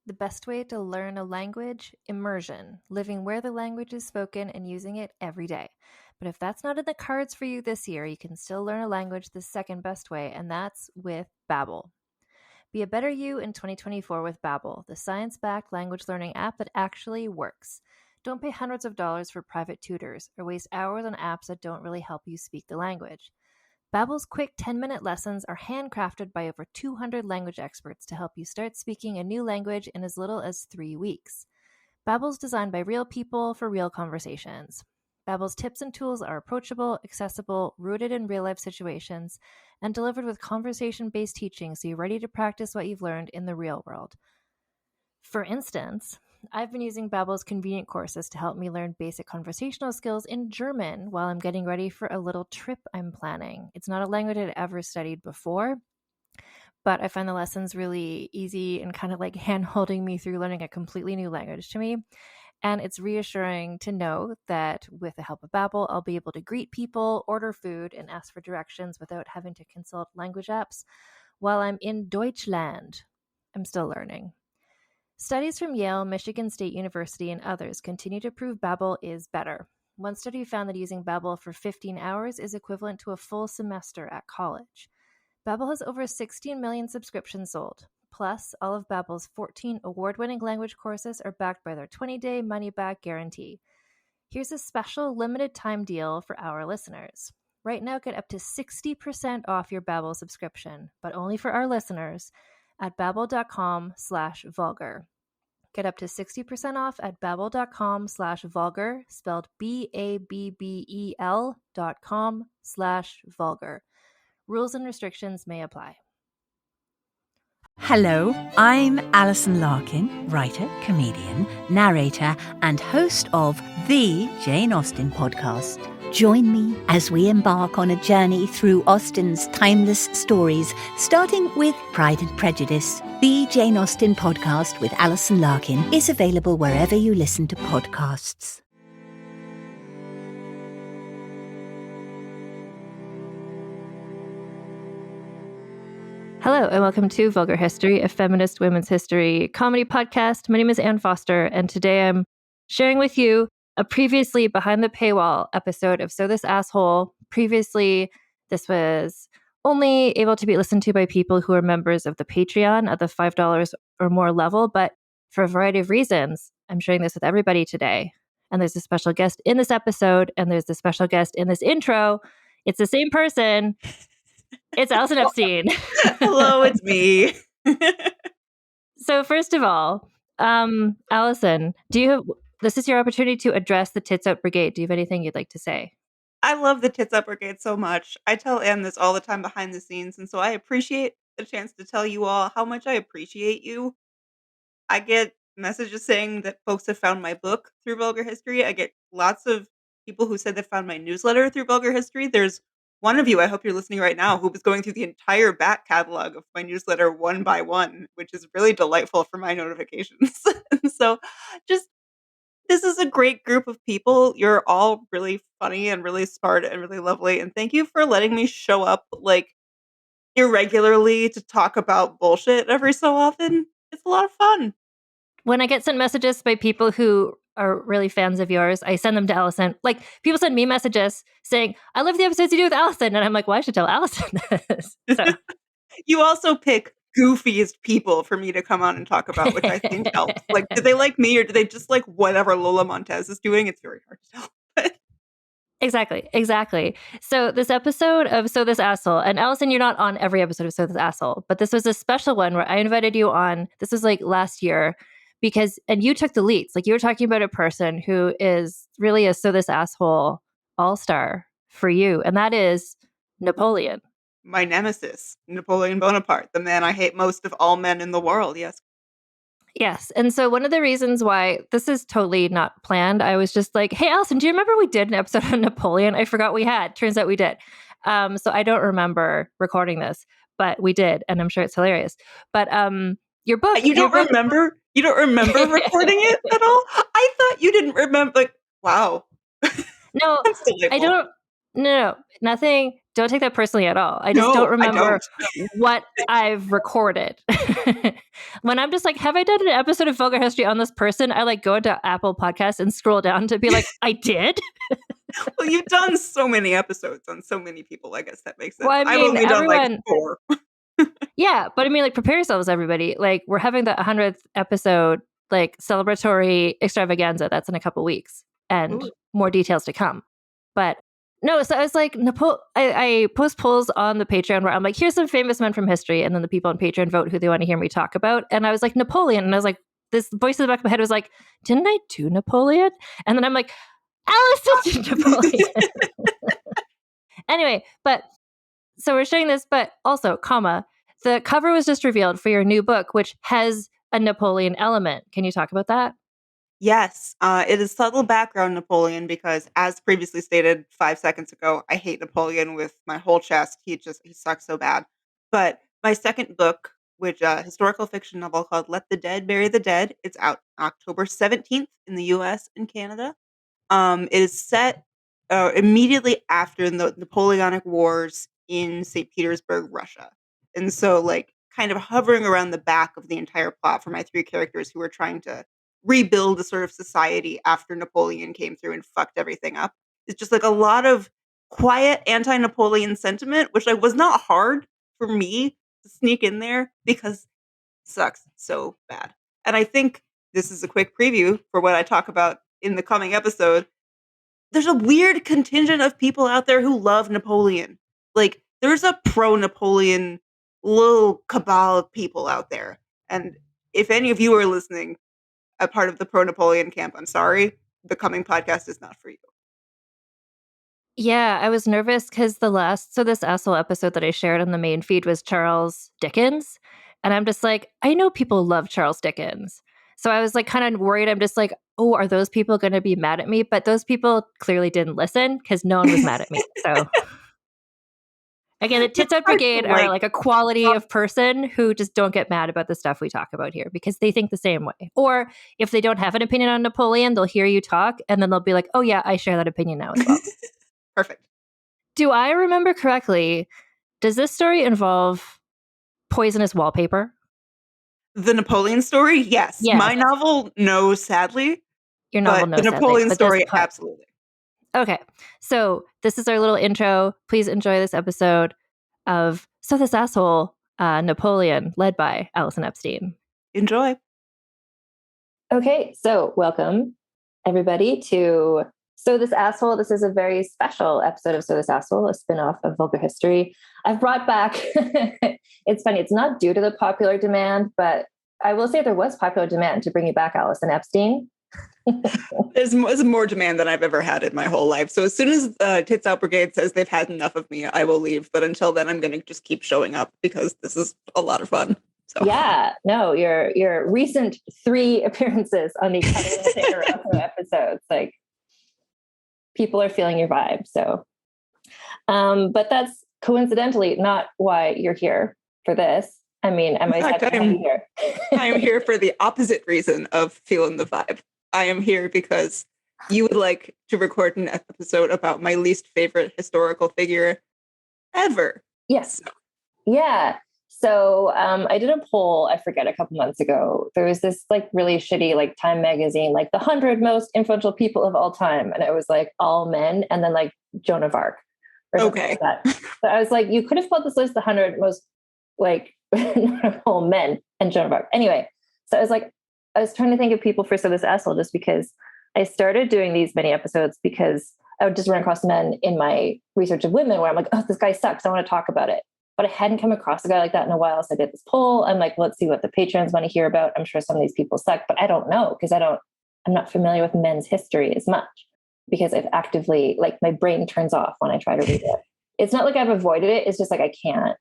The best way to learn a language? Immersion, living where the language is spoken and using it every day. But if that's not in the cards for you this year, you can still learn a language the second best way, and that's with Babbel. Be a better you in 2024 with Babbel, the science-backed language learning app that actually works. Don't pay hundreds of dollars for private tutors or waste hours on apps that don't really help you speak the language. Babbel's quick 10-minute lessons are handcrafted by over 200 language experts to help you start speaking a new language in as little as 3 weeks. Babbel's designed by real people for real conversations. Babbel's tips and tools are approachable, accessible, rooted in real-life situations, and delivered with conversation-based teaching so you're ready to practice what you've learned in the real world. For instance, I've been using Babbel's convenient courses to help me learn basic conversational skills in German while I'm getting ready for a little trip I'm planning. It's not a language I'd ever studied before, but I find the lessons really easy and kind of like hand-holding me through learning a completely new language to me. And it's reassuring to know that with the help of Babbel, I'll be able to greet people, order food, and ask for directions without having to consult language apps while I'm in Deutschland. I'm still learning. Studies from Yale, Michigan State University, and others continue to prove Babbel is better. One study found that using Babbel for 15 hours is equivalent to a full semester at college. Babbel has over 16 million subscriptions sold. Plus, all of Babbel's 14 award-winning language courses are backed by their 20-day money-back guarantee. Here's a special limited-time deal for our listeners. Right now, get up to 60% off your Babbel subscription, but only for our listeners at babbel.com/vulgar. Get up to 60% off at babbel.com/vulgar, spelled BABBEL.com/vulgar. Rules and restrictions may apply. Hello, I'm Allison Larkin, writer, comedian, narrator, and host of the Jane Austen podcast. Join me as we embark on a journey through Austen's timeless stories, starting with Pride and Prejudice. The Jane Austen podcast with Allison Larkin is available wherever you listen to podcasts. Hello, and welcome to Vulgar History, a feminist women's history comedy podcast. My name is Anne Foster, and today I'm sharing with you a previously behind the paywall episode of So This Asshole. Previously, this was only able to be listened to by people who are members of the Patreon at the $5 or more level, but for a variety of reasons, I'm sharing this with everybody today. And there's a special guest in this episode, and there's a special guest in this intro. It's the same person. It's Allison Epstein. Hello, it's me. So first of all, Allison, this is your opportunity to address the Tits Out Brigade. Do you have anything you'd like to say? I love the Tits Up Brigade so much. I tell Anne this all the time behind the scenes, and so I appreciate the chance to tell you all how much I appreciate you. I get messages saying that folks have found my book through Vulgar History. I get lots of people who said they found my newsletter through Vulgar History. There's one of you, I hope you're listening right now, who was going through the entire back catalog of my newsletter one by one, which is really delightful for my notifications. And so just this is a great group of people. You're all really funny and really smart and really lovely. And thank you for letting me show up like irregularly to talk about bullshit every so often. It's a lot of fun. When I get sent messages by people who are really fans of yours, I send them to Allison. Like, people send me messages saying, I love the episodes you do with Allison. And I'm like, well, I should tell Allison this. So. You also pick goofiest people for me to come on and talk about, which I think helps. Like, do they like me or do they just like whatever Lola Montez is doing? It's very hard to tell. Exactly. So this episode of So This Asshole, and Allison, you're not on every episode of So This Asshole, but this was a special one where I invited you on. This was like last year and you took the leads. Like, you were talking about a person who is really a So This Asshole all-star for you, and that is Napoleon. My nemesis, Napoleon Bonaparte, the man I hate most of all men in the world. Yes. And so one of the reasons why this is totally not planned, I was just like, hey, Allison, do you remember we did an episode on Napoleon? I forgot we had. Turns out we did. So I don't remember recording this, but we did. And I'm sure it's hilarious. But your book. You don't remember? You don't remember recording it at all? I thought you didn't remember. Like, wow. No, I don't. No, nothing. Don't take that personally at all. I just don't No, I remember don't. what I've recorded. When I'm just like, have I done an episode of Vulgar History on this person? I like go into Apple Podcasts and scroll down to be like, I did? Well, you've done so many episodes on so many people. I guess that makes Well, sense. I I've mean, only done like everyone, 4. yeah, but I mean, like, prepare yourselves, everybody. Like, we're having the 100th episode, like, celebratory extravaganza. That's in a couple weeks, and Ooh. more details to come. But no, so I was like, I post polls on the Patreon where I'm like, here's some famous men from history, and then the people on Patreon vote who they want to hear me talk about. And I was like, Napoleon, and I was like, this voice in the back of my head was like, didn't I do Napoleon? And then I'm like, Allison did Napoleon. Anyway, but so we're sharing this, but also, the cover was just revealed for your new book, which has a Napoleon element. Can you talk about that? Yes, it is subtle background Napoleon because, as previously stated 5 seconds ago, I hate Napoleon with my whole chest. He sucks so bad. But my second book, which historical fiction novel called "Let the Dead Bury the Dead," it's out October 17th in the U.S. and Canada. It is set immediately after the Napoleonic Wars in St. Petersburg, Russia. And so, like, kind of hovering around the back of the entire plot for my 3 characters who are trying to rebuild a sort of society after Napoleon came through and fucked everything up. It's just like a lot of quiet anti-Napoleon sentiment, which like was not hard for me to sneak in there because it sucks so bad. And I think this is a quick preview for what I talk about in the coming episode. There's a weird contingent of people out there who love Napoleon. Like, there's a pro-Napoleon little cabal of people out there. And if any of you are listening, a part of the pro-Napoleon camp, I'm sorry. The coming podcast is not for you. Yeah, I was nervous because this asshole episode that I shared on the main feed was Charles Dickens. And I'm just like, I know people love Charles Dickens. So I was like kind of worried. I'm just like, oh, are those people going to be mad at me? But those people clearly didn't listen because no one was mad at me. So again, the It's Tits Out hard to Brigade are like. like a quality of person who just don't get mad about the stuff we talk about here because they think the same way. Or if they don't have an opinion on Napoleon, they'll hear you talk and then they'll be like, oh, yeah, I share that opinion now as well. Perfect. Do I remember correctly? Does this story involve poisonous wallpaper? The Napoleon story, yes. Yes. My novel, no, sadly. Your novel, But no, the sadly. Napoleon But this story, part. absolutely. Okay. So this is our little intro. Please enjoy this episode of So This Asshole, Napoleon, led by Allison Epstein. Enjoy. Okay, so welcome everybody to So This Asshole. This is a very special episode of So This Asshole, a spin-off of Vulgar History. I've brought back, it's funny, it's not due to the popular demand, but I will say there was popular demand to bring you back, Allison Epstein. There's more demand than I've ever had in my whole life. So as soon as Tits Out Brigade says they've had enough of me, I will leave. But until then, I'm going to just keep showing up because this is a lot of fun. So. Yeah, no, your recent 3 appearances on the episodes, like people are feeling your vibe. So, but that's coincidentally not why you're here for this. I mean, am I here? I am here for the opposite reason of feeling the vibe. I am here because you would like to record an episode about my least favorite historical figure ever. Yes. So. Yeah. So I did a poll, I forget, a couple months ago. There was this like really shitty like Time magazine, like the 100 most influential people of all time. And it was like all men and then like Joan of Arc. Okay. Like that. But I was like, you could have called this list the 100 most like all men and Joan of Arc. Anyway, so I was trying to think of people for So This Asshole just because I started doing these mini episodes because I would just run across men in my research of women where I'm like, oh, this guy sucks. I want to talk about it. But I hadn't come across a guy like that in a while. So I did this poll. I'm like, let's see what the patrons want to hear about. I'm sure some of these people suck, but I don't know because I'm not familiar with men's history as much because I've actively, like my brain turns off when I try to read it. It's not like I've avoided it. It's just like I can't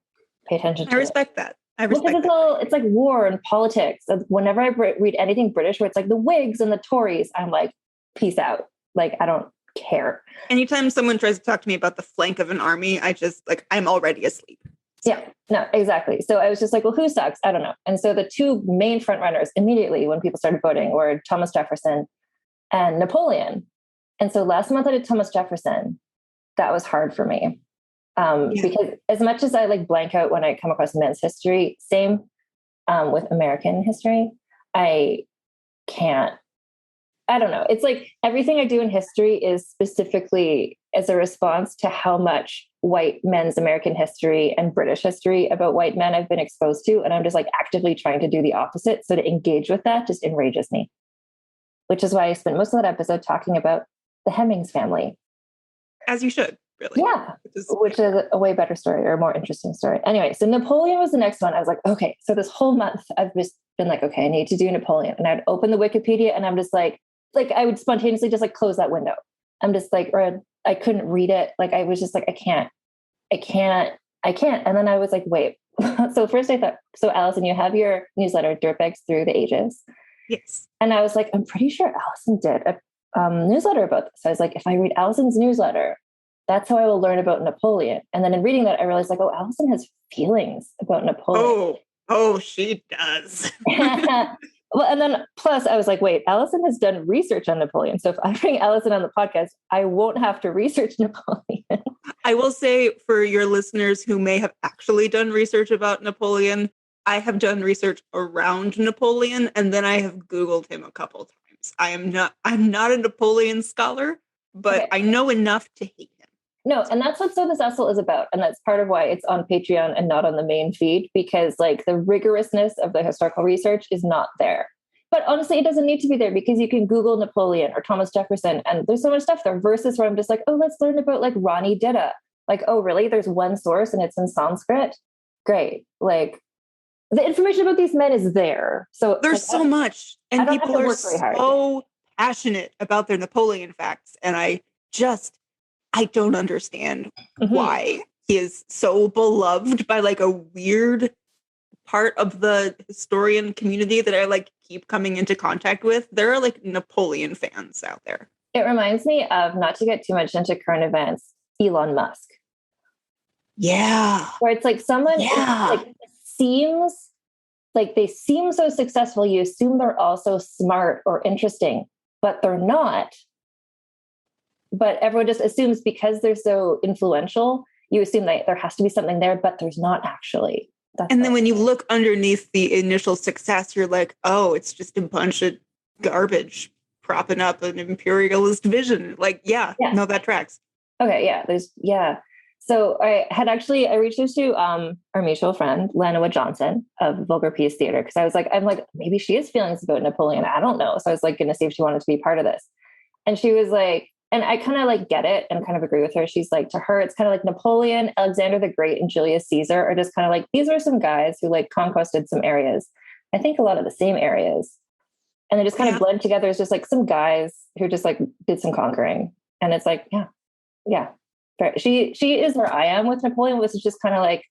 pay attention to it. I respect that. It's like war and politics. Whenever I read anything British where it's like the Whigs and the Tories, I'm like, peace out. Like, I don't care. Anytime someone tries to talk to me about the flank of an army, I just like, I'm already asleep. Yeah, no, exactly. So I was just like, well, who sucks? I don't know. And so the 2 main front runners immediately when people started voting were Thomas Jefferson and Napoleon. And so last month I did Thomas Jefferson. that was hard for me. Yeah. Because as much as I like blank out when I come across men's history, same with American history, I can't. I don't know. It's like everything I do in history is specifically as a response to how much white men's American history and British history about white men I've been exposed to. And I'm just like actively trying to do the opposite. So to engage with that just enrages me, which is why I spent most of that episode talking about the Hemmings family. As you should, really. Yeah, which is a way better story or a more interesting story. Anyway, so Napoleon was the next one. I was like, okay, so this whole month I've just been like, okay, I need to do Napoleon. And I'd open the Wikipedia and I'm just like I would spontaneously just like close that window. I'm just like, or I couldn't read it. Like I was just like, I can't. And then I was like, wait. So first I thought, so Allison, you have your newsletter, Dirtbags Through the Ages. Yes. And I was like, I'm pretty sure Allison did a newsletter about this. I was like, if I read Allison's newsletter, that's how I will learn about Napoleon. And then in reading that, I realized like, oh, Allison has feelings about Napoleon. Oh, she does. Well, and then plus I was like, wait, Allison has done research on Napoleon. So if I bring Allison on the podcast, I won't have to research Napoleon. I will say for your listeners who may have actually done research about Napoleon, I have done research around Napoleon and then I have Googled him a couple times. I'm not a Napoleon scholar, but Okay. I know enough to hate him. No, and that's what So This Essel is about. And that's part of why it's on Patreon and not on the main feed, because like the rigorousness of the historical research is not there. But honestly, it doesn't need to be there because you can Google Napoleon or Thomas Jefferson and there's so much stuff there versus where I'm just like, oh, let's learn about like Rani Didda. Like, oh, really? There's one source and it's in Sanskrit? Great. Like the information about these men is there. So there's so much. And people are so passionate about their Napoleon facts. And I don't understand why he is so beloved by like a weird part of the historian community that I like keep coming into contact with. There are like Napoleon fans out there. It reminds me of, not to get too much into current events, Elon Musk. Yeah. Where it's like someone like seems like they seem so successful. You assume they're also smart or interesting, but they're not. But everyone just assumes because they're so influential, you assume that there has to be something there, but there's not actually. And then when you look underneath the initial success, you're like, oh, it's just a bunch of garbage propping up an imperialist vision. Like, no, that tracks. Okay, yeah. So I reached out to our mutual friend, Lanawa Johnson of Vulgar Peace Theater, because I'm like, maybe she has feelings about Napoleon. I don't know. So I was like going to see if she wanted to be part of this. And she was like, and I kind of like get it and kind of agree with her. She's like, to her, it's kind of like Napoleon, Alexander the Great, and Julius Caesar are just kind of like, these are some guys who like conquested some areas. I think a lot of the same areas. And they just kind of blend together as just like some guys who just like did some conquering. And it's like, yeah. She is where I am with Napoleon, which is just kind of like,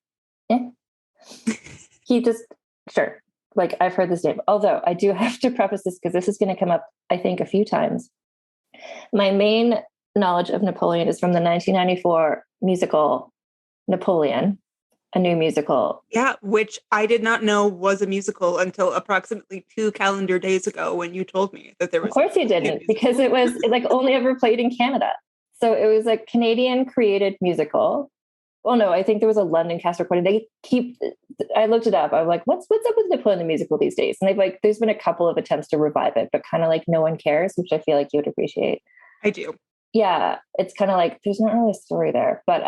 he just, sure. Like I've heard this name. Although I do have to preface this because this is going to come up, I think, a few times. My main knowledge of Napoleon is from the 1994 musical Napoleon, a new musical. Yeah, which I did not know was a musical until approximately 2 calendar days ago when you told me that there was. Of course you didn't, because it was like only ever played in Canada. So it was a Canadian created musical. Well, no, I think there was a London cast recording. I looked it up. I'm like, what's up with Napoleon the musical these days? And there's been a couple of attempts to revive it, but kind of like no one cares, which I feel like you would appreciate. I do. Yeah. It's kind of like, there's not really a story there, but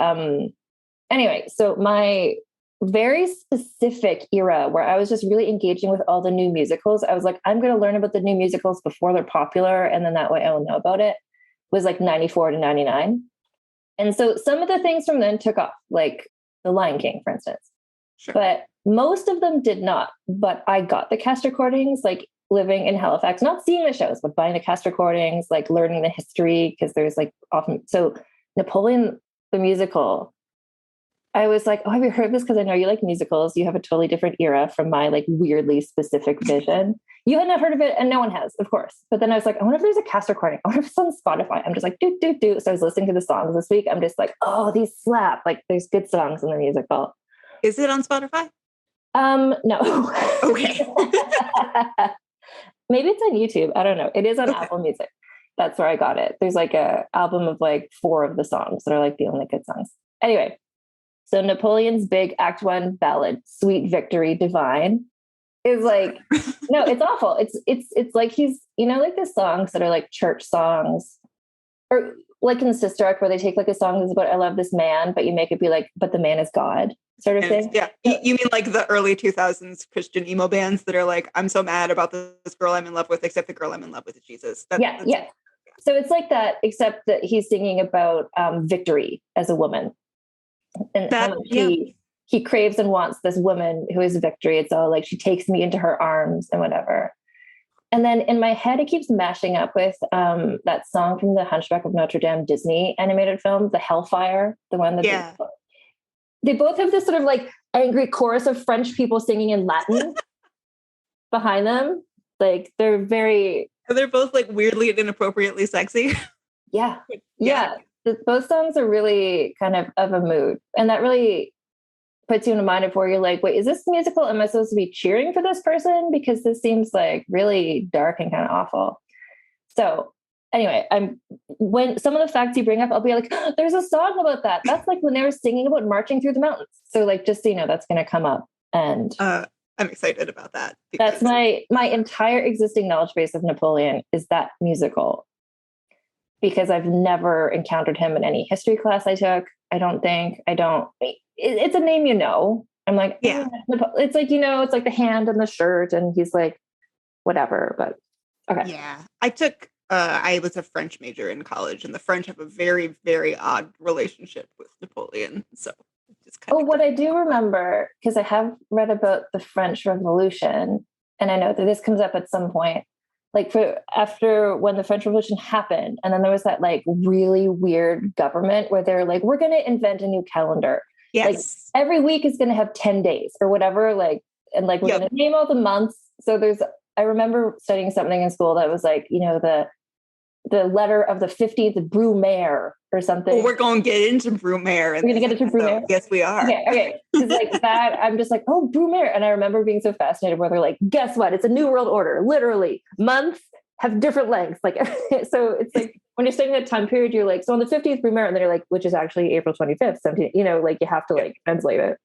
anyway, so my very specific era where I was just really engaging with all the new musicals, I was like, I'm going to learn about the new musicals before they're popular. And then that way I will know about it, was like 94 to 99. And so some of the things from then took off, like The Lion King, for instance. Sure. But most of them did not. But I got the cast recordings, like living in Halifax, not seeing the shows, but buying the cast recordings, like learning the history, because there's like often. So Napoleon, the musical, I was like, oh, have you heard this? Because I know you like musicals. You have a totally different era from my like weirdly specific vision. You had not heard of it, and no one has, of course. But then I was like, I wonder if there's a cast recording. I wonder if it's on Spotify. I'm just like, do. So I was listening to the songs this week. I'm just like, oh, these slap. Like, there's good songs in the musical. Is it on Spotify? No. Okay. Maybe it's on YouTube. I don't know. It is on Apple Music. That's where I got it. There's like a album of like 4 of the songs that are like the only good songs. Anyway, so Napoleon's big Act 1 ballad, Sweet Victory Divine, is like, no, it's awful. It's like he's, like the songs that are like church songs, or like in Sister Act where they take like a song that's about I love this man, but you make it be like, but the man is God, sort of thing. Yeah. You mean like the early 2000s Christian emo bands that are like, I'm so mad about this girl I'm in love with, except the girl I'm in love with is Jesus. Yeah. So it's like that, except that he's singing about victory as a woman, and how much he craves and wants this woman who is victory. It's all like, she takes me into her arms and whatever. And then in my head, it keeps mashing up with that song from the Hunchback of Notre Dame Disney animated film, The Hellfire, the one that they both have this sort of like angry chorus of French people singing in Latin behind them. Like they're both like weirdly and inappropriately sexy. Yeah. Both songs are really kind of a mood. And that really puts you in a mind of where you're like, wait, is this musical? Am I supposed to be cheering for this person? Because this seems like really dark and kind of awful. So anyway, when some of the facts you bring up, I'll be like, oh, there's a song about that. That's like when they were singing about marching through the mountains. So like, just so you know, that's going to come up. And I'm excited about that. That's my entire existing knowledge base of Napoleon is that musical, because I've never encountered him in any history class I took. It's a name, I'm like, yeah, it's like, it's like the hand and the shirt, and he's like, whatever, but okay. Yeah. I was a French major in college, and the French have a very, very odd relationship with Napoleon. So what I do remember, because I have read about the French Revolution, and I know that this comes up at some point, like after when the French Revolution happened, and then there was that like really weird government where they're like, we're going to invent a new calendar. Yes. Like every week is going to have 10 days or whatever. Like, and like, we're going to name all the months. So I remember studying something in school that was like, the letter of the 50th Brumaire or something. Oh, we're going to get into Brumaire. We're going to get into Brumaire? Yes, we are. Okay. Because like that, I'm just like, oh, Brumaire. And I remember being so fascinated where they're like, guess what? It's a new world order. Literally, months have different lengths. Like, so it's like, when you're studying that time period, you're like, so on the 50th Brumaire, and then you're like, which is actually April 25th, 17th, like you have to like translate it,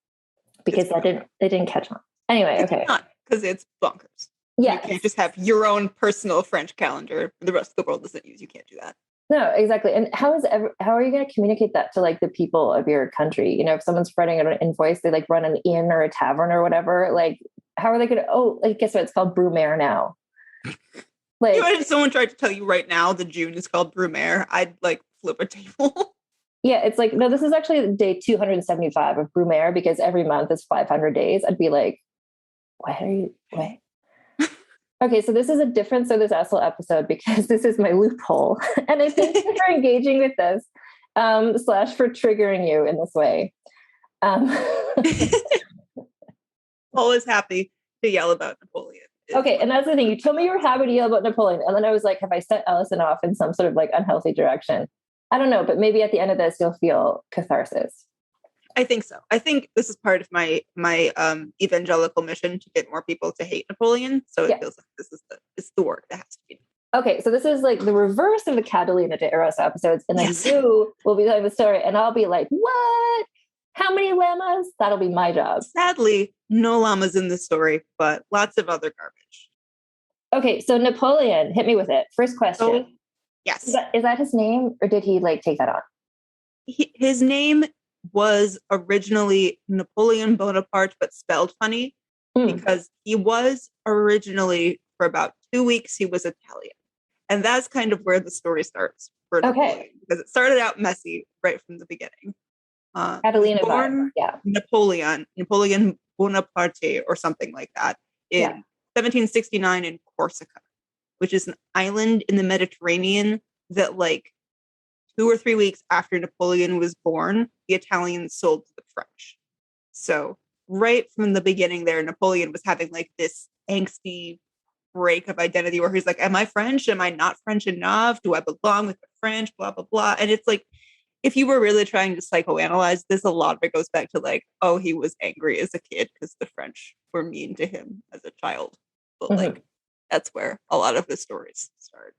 because it didn't catch on. Anyway, okay. Because it's bonkers. Yeah. You can't just have your own personal French calendar the rest of the world doesn't use. You can't do that. No, exactly. And how are you going to communicate that to like the people of your country? If someone's spreading out an invoice, they like run an inn or a tavern or whatever. Like, how are they going to, guess what? It's called Brumaire now. Like, if someone tried to tell you right now the June is called Brumaire, I'd like flip a table. Yeah, it's like, no, this is actually day 275 of Brumaire, because every month is 500 days. I'd be like, what? Okay, so this is a different So This Asshole episode, because this is my loophole. And I thank you for engaging with this, / for triggering you in this way. Always happy to yell about Napoleon. Okay, and that's the thing. You told me you were happy to yell about Napoleon. And then I was like, have I set Allison off in some sort of like unhealthy direction? I don't know, but maybe at the end of this, you'll feel catharsis. I think so. I think this is part of my evangelical mission to get more people to hate Napoleon. So it feels like it's the work that has to be done. Okay, so this is like the reverse of the Catalina de Eros episodes. And then you will be telling the story, and I'll be like, what? How many llamas? That'll be my job. Sadly, no llamas in this story, but lots of other garbage. Okay, so Napoleon, hit me with it. First question. Oh, yes. Is that his name, or did he like take that on? His name was originally Napoleon Bonaparte, but spelled funny, because he was originally, for about 2 weeks, he was Italian. And that's kind of where the story starts for Napoleon, because it started out messy right from the beginning. Catalina born Napoleon Bonaparte or something like that in 1769 in Corsica, which is an island in the Mediterranean that like 2 or 3 weeks after Napoleon was born, the Italians sold to the French. So right from the beginning there, Napoleon was having like this angsty break of identity where he's like, am I French? Am I not French enough? Do I belong with the French? Blah, blah, blah. And it's like, if you were really trying to psychoanalyze this, a lot of it goes back to like, oh, he was angry as a kid because the French were mean to him as a child. But like, that's where a lot of the stories start.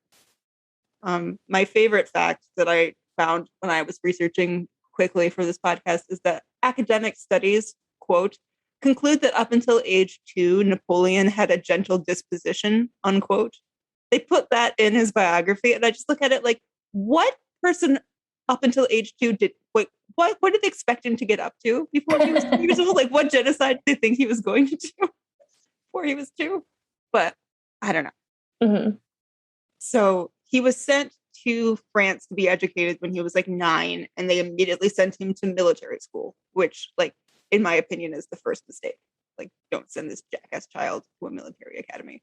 My favorite fact that I found when I was researching quickly for this podcast is that academic studies, quote, conclude that up until age 2, Napoleon had a gentle disposition, unquote. They put that in his biography, and I just look at it like, what person up until age 2 did what did they expect him to get up to before he was 2 years old? Like, what genocide did they think he was going to do before he was 2? But I don't know. Mm-hmm. So he was sent to France to be educated when he was like 9, and they immediately sent him to military school, which, like, in my opinion, is the first mistake. Like, don't send this jackass child to a military academy.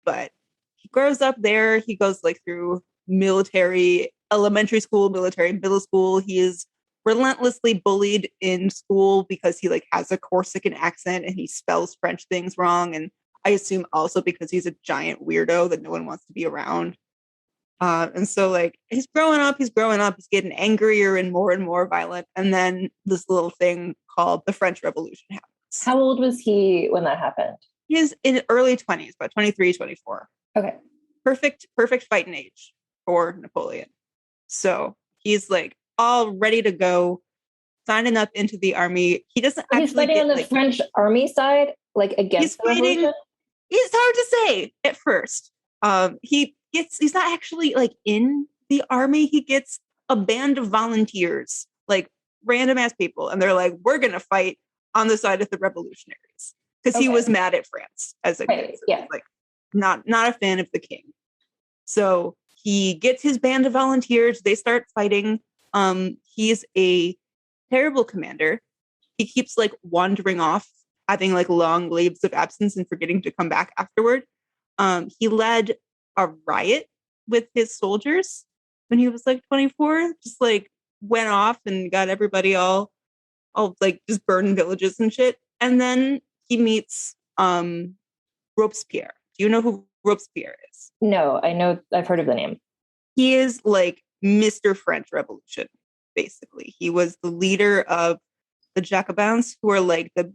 But he grows up there. He goes like through military elementary school, military middle school. He is relentlessly bullied in school because he like has a Corsican accent and he spells French things wrong. And I assume also because he's a giant weirdo that no one wants to be around. And so like he's growing up, he's getting angrier and more violent. And then this little thing called the French Revolution happens. How old was he when that happened? He's in early 20s, about 23, 24. Okay. Perfect fighting age for Napoleon. So he's like all ready to go, signing up into the army. He doesn't actually. He's fighting on the French army side, like against the revolution? It's hard to say at first. He's not actually like in the army. He gets a band of volunteers, like random ass people, and they're like, "We're gonna fight on the side of the revolutionaries," because he was mad at France as a kid. So like not a fan of the king. So he gets his band of volunteers. They start fighting. He's a terrible commander. He keeps like wandering off, having like long leaves of absence and forgetting to come back afterward. He led a riot with his soldiers when he was like 24, just like went off and got everybody all like just burning villages and shit. And then he meets Robespierre. Do you know who Robespierre is? No, I know. I've heard of the name. He is like Mr. French Revolution, basically. He was the leader of the Jacobins, who are like the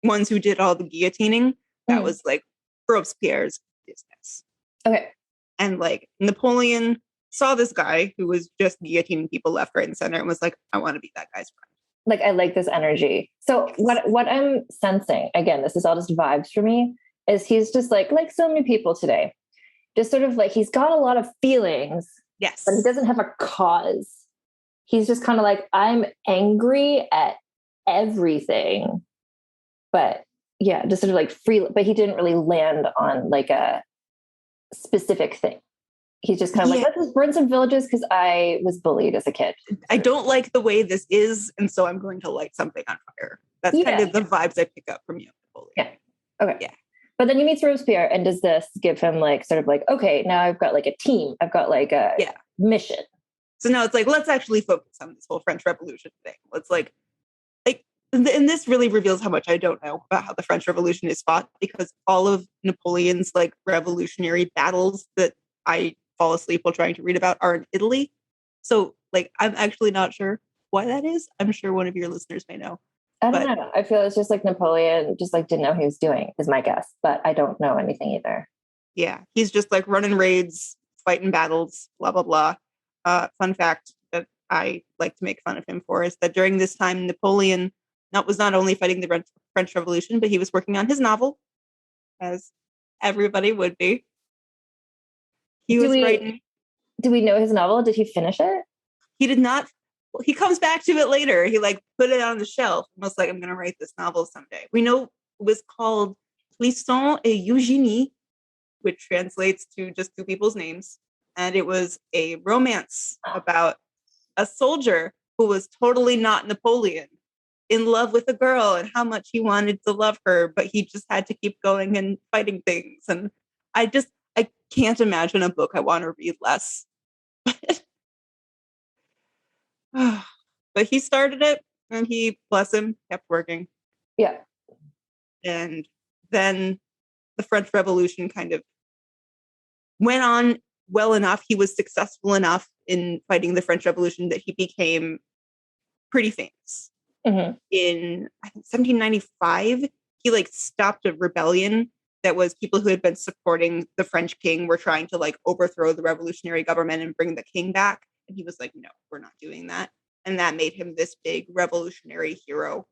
ones who did all the guillotining. That was like Robespierre's business. Okay. And like Napoleon saw this guy who was just guillotining people left, right, and center and was like, I want to be that guy's friend. Like, I like this energy. So what I'm sensing, again, this is all just vibes for me, is he's just like so many people today, just sort of like he's got a lot of feelings, yes, but he doesn't have a cause. He's just kind of like, I'm angry at everything, but yeah, just sort of like free, but he didn't really land on like a specific thing. He's just kind of like, let's just burn some villages because I was bullied as a kid. I don't like the way this is, and so I'm going to light something on fire. That's kind of the vibes I pick up from you, Napoleon. Yeah. Okay. Yeah. But then he meets Robespierre, and does this give him like sort of like, okay, now I've got like a team. I've got like a mission. So now it's like, let's actually focus on this whole French Revolution thing. Let's like, and this really reveals how much I don't know about how the French Revolution is fought, because all of Napoleon's like revolutionary battles that I fall asleep while trying to read about are in Italy. So like, I'm actually not sure why that is. I'm sure one of your listeners may know. I don't know. I feel it's just like Napoleon just like didn't know what he was doing, is my guess, but I don't know anything either. Yeah. He's just like running raids, fighting battles, blah, blah, blah. Fun fact that I like to make fun of him for is that during this time, Napoleon was not only fighting the French Revolution, but he was working on his novel, as everybody would be. He was writing. Do we know his novel? Did he finish it? He did not. Well, he comes back to it later. He like put it on the shelf. Almost like, I'm going to write this novel someday. We know it was called Clisson et Eugénie, which translates to just two people's names. And it was a romance about a soldier who was totally not Napoleon, in love with a girl and how much he wanted to love her, but he just had to keep going and fighting things. And I can't imagine a book I want to read less. But he started it, and he, bless him, kept working. Yeah. And then the French Revolution kind of went on well enough. He was successful enough in fighting the French Revolution that he became pretty famous. Mm-hmm. In I think 1795, he like stopped a rebellion that was people who had been supporting the French king were trying to like overthrow the revolutionary government and bring the king back. And he was like, no, we're not doing that. And that made him this big revolutionary hero.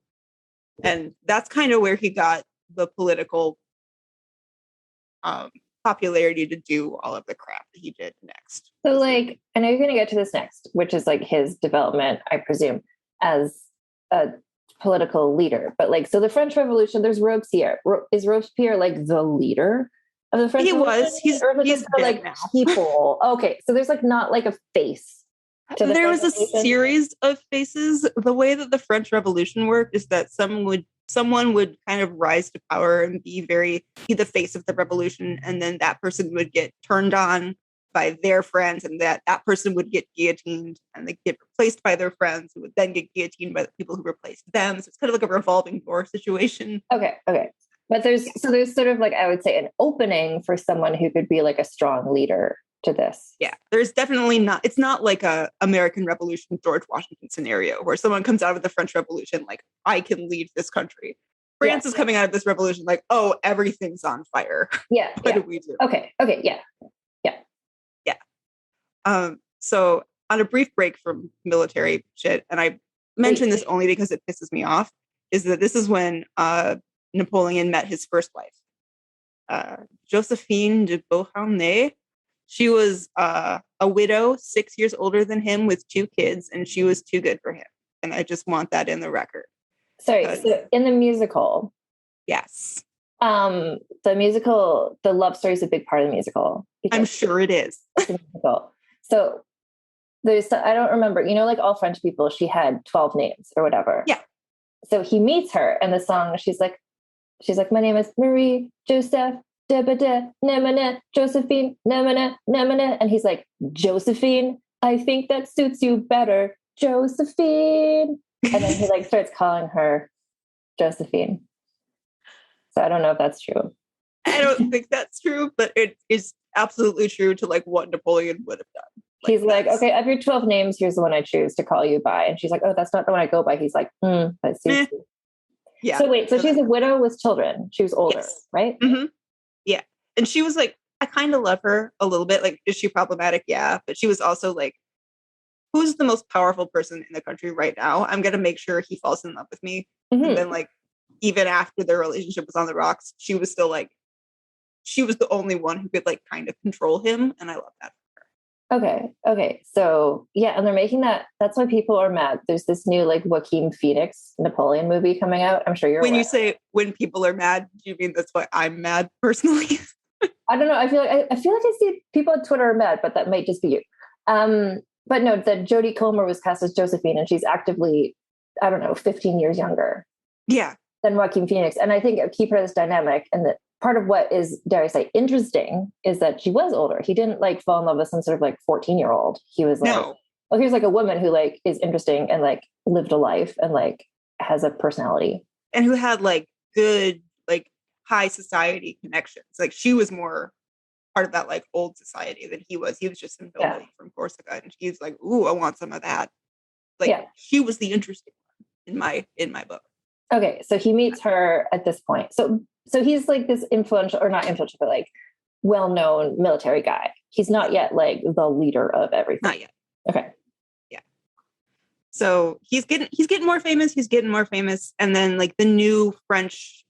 And that's kind of where he got the political popularity to do all of the crap that he did next. So like, I know you're going to get to this next, which is like his development, I presume, as a political leader. But like, so the French Revolution, there's Robespierre. Is Robespierre like the leader of the French Revolution? He's dead like now. People. Okay, so there's like not like a face. There was a series of faces. The way that the French Revolution worked is that someone would kind of rise to power and be the face of the revolution, and then that person would get turned on by their friends, and that person would get guillotined, and they get replaced by their friends, who would then get guillotined by the people who replaced them. So it's kind of like a revolving door situation. Okay. But there's sort of like, I would say, an opening for someone who could be like a strong leader to this. Yeah, there's definitely not. It's not like a American Revolution George Washington scenario where someone comes out of the French Revolution like, I can lead this country. France is coming out of this revolution like, oh, everything's on fire. Yeah. What do we do? Okay. Yeah. So on a brief break from military shit, and I mention this only because it pisses me off, is that this is when Napoleon met his first wife, Josephine de Beauharnais. She was a widow, 6 years older than him with 2 kids, and she was too good for him. And I just want that in the record. Sorry, so in the musical. Yes. The love story is a big part of the musical. I'm sure it is. It's a musical. So I don't remember, like all French people, she had 12 names or whatever. Yeah. So he meets her and the song, she's like, my name is Marie Joseph, Debede, Nemene, Josephine, Nemene, Nemene. And he's like, Josephine, I think that suits you better, Josephine. And then he like starts calling her Josephine. So I don't know if that's true. I don't think that's true, but it is absolutely true to like what Napoleon would have done. He's like, okay, of your 12 names, here's the one I choose to call you by. And she's like, oh, that's not the one I go by. He's like, that suits you. Yeah. So wait, so she's a widow with children. She was older, right? Mm-hmm. Yeah. And she was like, I kind of love her a little bit. Like, is she problematic? Yeah. But she was also like, who's the most powerful person in the country right now? I'm going to make sure he falls in love with me. Mm-hmm. And then like, even after their relationship was on the rocks, she was still like, she was the only one who could like kind of control him. And I love that for her. Okay. So yeah. And they're making that's why people are mad. There's this new like Joaquin Phoenix Napoleon movie coming out. I'm sure you're When you say when people are mad, do you mean that's why I'm mad personally? I don't know. I feel like I see people on Twitter are mad, but that might just be you. But no, that Jodie Comer was cast as Josephine and she's actively, 15 years younger. Yeah. Than Joaquin Phoenix. And I think a key part of this dynamic, and that part of what is, dare I say, interesting is that she was older. He didn't like fall in love with some sort of like 14-year-old. He was like, well, here's like a woman who like is interesting and like lived a life and like has a personality. And who had like good, like high society connections. Like she was more part of that like old society than he was. He was just a nobody from Corsica. And she's like, ooh, I want some of that. Like she was the interesting one in my book. Okay, so he meets her at this point. So he's like this influential, or not influential, but like well-known military guy. He's not yet like the leader of everything. Not yet. Okay. Yeah. So he's getting more famous. He's getting more famous, and then like the new French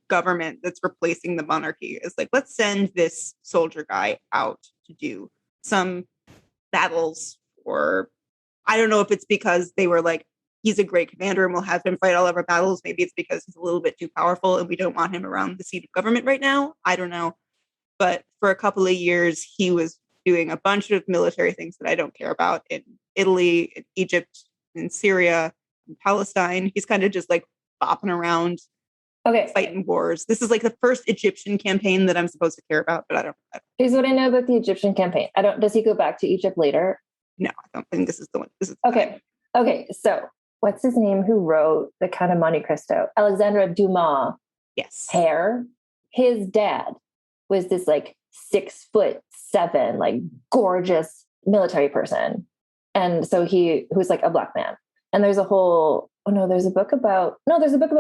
government that's replacing the monarchy is like, let's send this soldier guy out to do some battles, or I don't know if it's because they were like, he's a great commander and we'll have him fight all of our battles. Maybe it's because he's a little bit too powerful and we don't want him around the seat of government right now. I don't know. But for a couple of years, he was doing a bunch of military things that I don't care about in Italy, in Egypt, in Syria, in Palestine. He's kind of just like bopping around, fighting wars. This is like the first Egyptian campaign that I'm supposed to care about, but I don't. Here's what I know about the Egyptian campaign. Does he go back to Egypt later? No, I don't think this is the one. This is okay. So what's his name who wrote The Count of Monte Cristo? Alexandre Dumas. Yes. Hair. His dad was this like 6'7", like gorgeous military person. And so he was like a black man. And there's a book about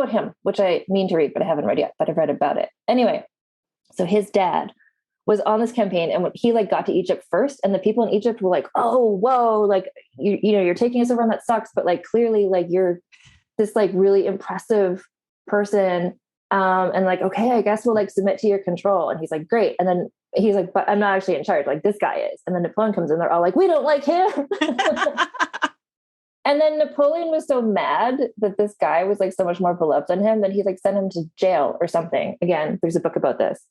him, which I mean to read, but I haven't read yet, but I've read about it. Anyway, So his dad was on this campaign, and when he like got to Egypt first, and the people in Egypt were like, "Oh, whoa, like you're taking us over, and that sucks." But like clearly, like you're this like really impressive person, and like, okay, I guess we'll like submit to your control. And he's like, great. And then he's like, but I'm not actually in charge. Like this guy is. And then Napoleon comes in. They're all like, we don't like him. And then Napoleon was so mad that this guy was like so much more beloved than him that he like sent him to jail or something. Again, there's a book about this.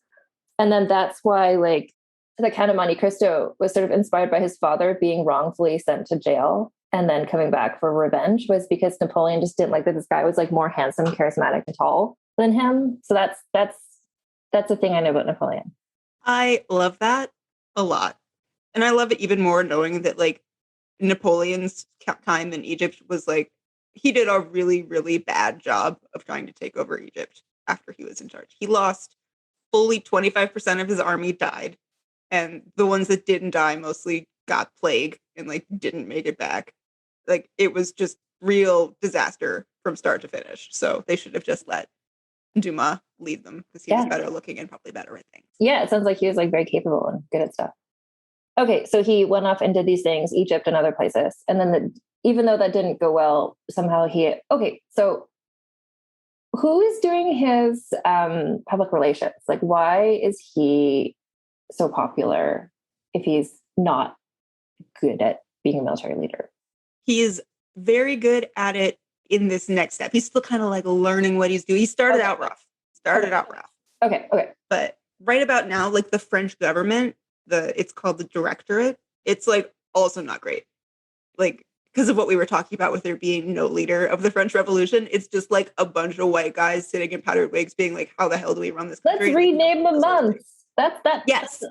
And then that's why like the Count of Monte Cristo was sort of inspired by his father being wrongfully sent to jail and then coming back for revenge, was because Napoleon just didn't like that this guy was like more handsome, charismatic, and tall than him. So that's the thing I know about Napoleon. I love that a lot. And I love it even more knowing that like Napoleon's time in Egypt was like, he did a really, really bad job of trying to take over Egypt after he was in charge. He lost fully 25% of his army died. And the ones that didn't die mostly got plague and like didn't make it back. Like it was just real disaster from start to finish. So they should have just let Dumas lead them because he was better looking and probably better at things. Yeah, it sounds like he was like very capable and good at stuff. Okay, so he went off and did these things, Egypt and other places. And then even though that didn't go well, somehow so who is doing his public relations? Like, why is he so popular if he's not good at being a military leader? He is very good at it in this next step. He's still kind of like learning what he's doing. He started out rough. Okay. But right about now, like the French government, it's called the Directorate. It's like also not great. Like because of what we were talking about with there being no leader of the French Revolution, it's just like a bunch of white guys sitting in powdered wigs being like, how the hell do we run this country? Let's rename the months. Yes.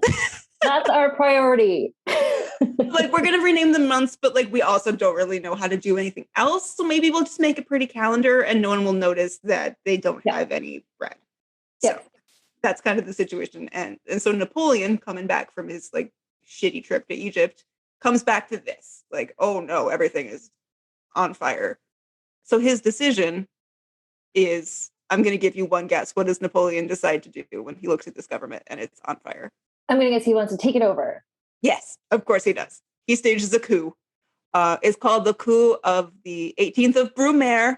That's our priority. Like we're gonna rename the months, but like we also don't really know how to do anything else. So maybe we'll just make a pretty calendar and no one will notice that they don't have any bread. So that's kind of the situation. And so Napoleon, coming back from his like shitty trip to Egypt, comes back to this. Like, oh no, everything is on fire. So his decision is, I'm gonna give you one guess. What does Napoleon decide to do when he looks at this government and it's on fire? I'm gonna guess he wants to take it over. Yes, of course he does. He stages a coup. It's called the coup of the 18th of Brumaire.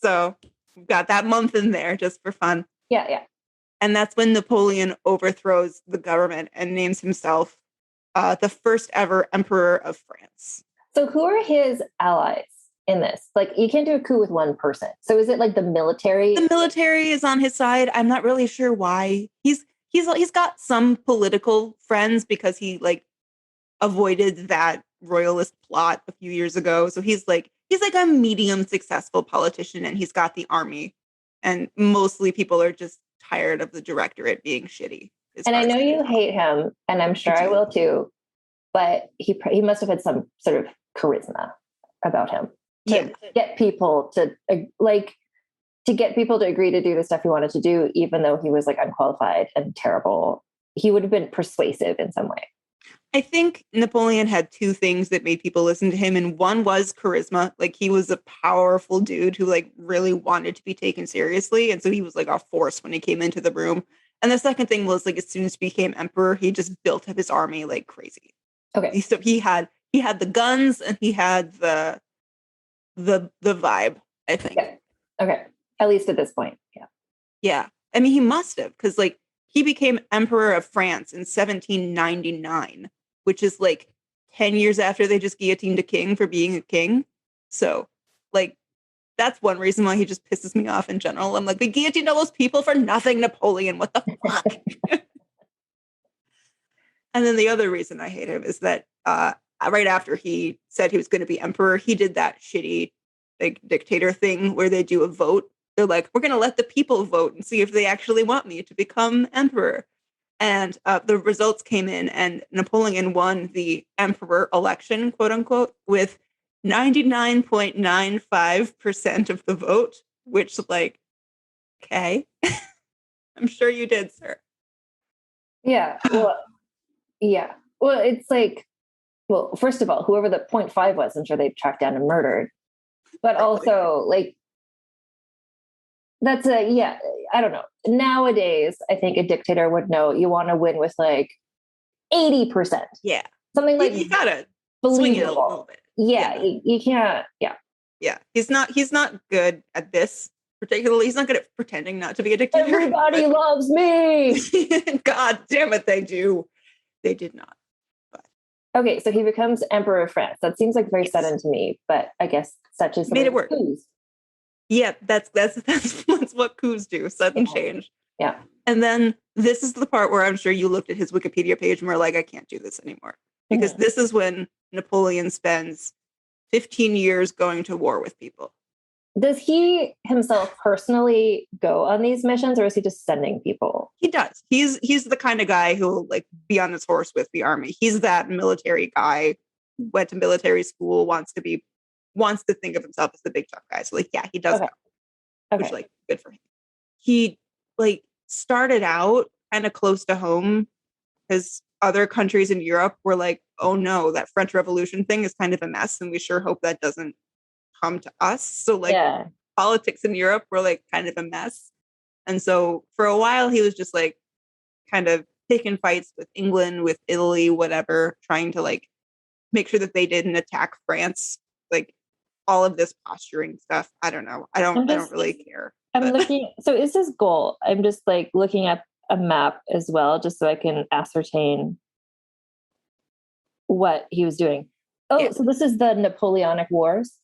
So we've got that month in there just for fun. Yeah. And that's when Napoleon overthrows the government and names himself the first ever emperor of France. So who are his allies in this? Like you can't do a coup with one person. So is it like the military? The military is on his side. I'm not really sure why. He's got some political friends because he like avoided that royalist plot a few years ago. So he's like a medium successful politician and he's got the army. And mostly people are just tired of the Directorate being shitty. And I know you hate him, and I'm sure I will too, but he must have had some sort of charisma about him to get people to get people to agree to do the stuff he wanted to do, even though he was like unqualified and terrible. He would have been persuasive in some way. I think Napoleon had two things that made people listen to him. And one was charisma. Like he was a powerful dude who like really wanted to be taken seriously. And so he was like a force when he came into the room. And the second thing was like, as soon as he became emperor, he just built up his army like crazy. Okay. So he had the guns and he had the vibe, I think. Yeah. Okay. At least at this point. Yeah. Yeah. I mean, he must have, because like he became emperor of France in 1799, which is like 10 years after they just guillotined a king for being a king. So like, that's one reason why he just pisses me off in general. I'm like, we guillotined all those people for nothing, Napoleon. What the fuck? And then the other reason I hate him is that right after he said he was going to be emperor, he did that shitty like dictator thing where they do a vote. They're like, we're going to let the people vote and see if they actually want me to become emperor. And the results came in and Napoleon won the emperor election, quote unquote, with 99.95% of the vote, which like, okay, I'm sure you did, sir. Yeah. Well, yeah. Well, it's like, well, first of all, whoever the 0.5 was, I'm sure they tracked down and murdered. But also, like, That's I don't know. Nowadays, I think a dictator would know you want to win with like 80%. Yeah. Something like You gotta swing it a believable. little bit. Yeah, you can't. Yeah. Yeah. He's not good at this particularly. He's not good at pretending not to be a dictator. Everybody loves me. God damn it, they do. They did not. But. Okay, so he becomes emperor of France. That seems like very sudden to me, but I guess such is made it work. Coups. Yeah, that's what coups do. Sudden change. Yeah. And then this is the part where I'm sure you looked at his Wikipedia page and were like, I can't do this anymore. Because this is when Napoleon spends 15 years going to war with people. Does he himself personally go on these missions, or is he just sending people? He does. He's the kind of guy who'll like be on his horse with the army. He's that military guy who went to military school, wants to think of himself as the big tough guy. So like, yeah, he does go. Which like good for him. He like started out kind of close to home because other countries in Europe were like, oh no, that French Revolution thing is kind of a mess, and we sure hope that doesn't come to us. So like politics in Europe were like kind of a mess. And so for a while he was just like kind of picking fights with England, with Italy, whatever, trying to like make sure that they didn't attack France. Like all of this posturing stuff. I don't know. I don't really care. Looking, so is his goal? I'm just like looking at a map as well, just so I can ascertain what he was doing. Oh, so this is the Napoleonic Wars?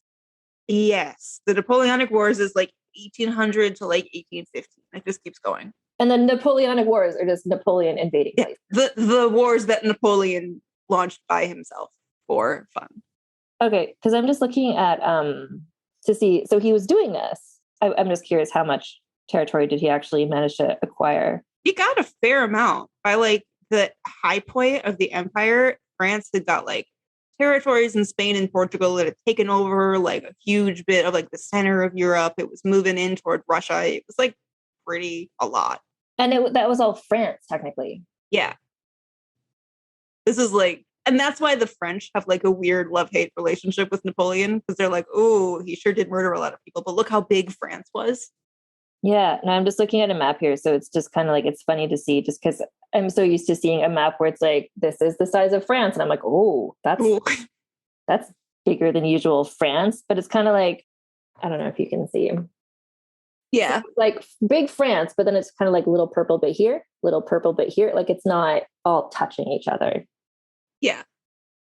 Yes. The Napoleonic Wars is like 1800 to like 1815. It just keeps going. And the Napoleonic Wars are just Napoleon invading places. The wars that Napoleon launched by himself for fun. Okay, because I'm just looking at to see. So he was doing this. I'm just curious, how much territory did he actually manage to acquire? He got a fair amount. By like the high point of the empire, France had got like territories in Spain and Portugal that had taken over like a huge bit of like the center of Europe. It was moving in toward Russia. It was like a lot. And that was all France, technically. Yeah. This is like, and that's why the French have like a weird love-hate relationship with Napoleon, because they're like, oh, he sure did murder a lot of people, but look how big France was. Yeah, no, I'm just looking at a map here. So it's just kind of like, it's funny to see, just because I'm so used to seeing a map where it's like, this is the size of France. And I'm like, oh, that's bigger than usual France. But it's kind of like, I don't know if you can see. Yeah. So like big France, but then it's kind of like little purple bit here, little purple bit here. Like it's not all touching each other. Yeah.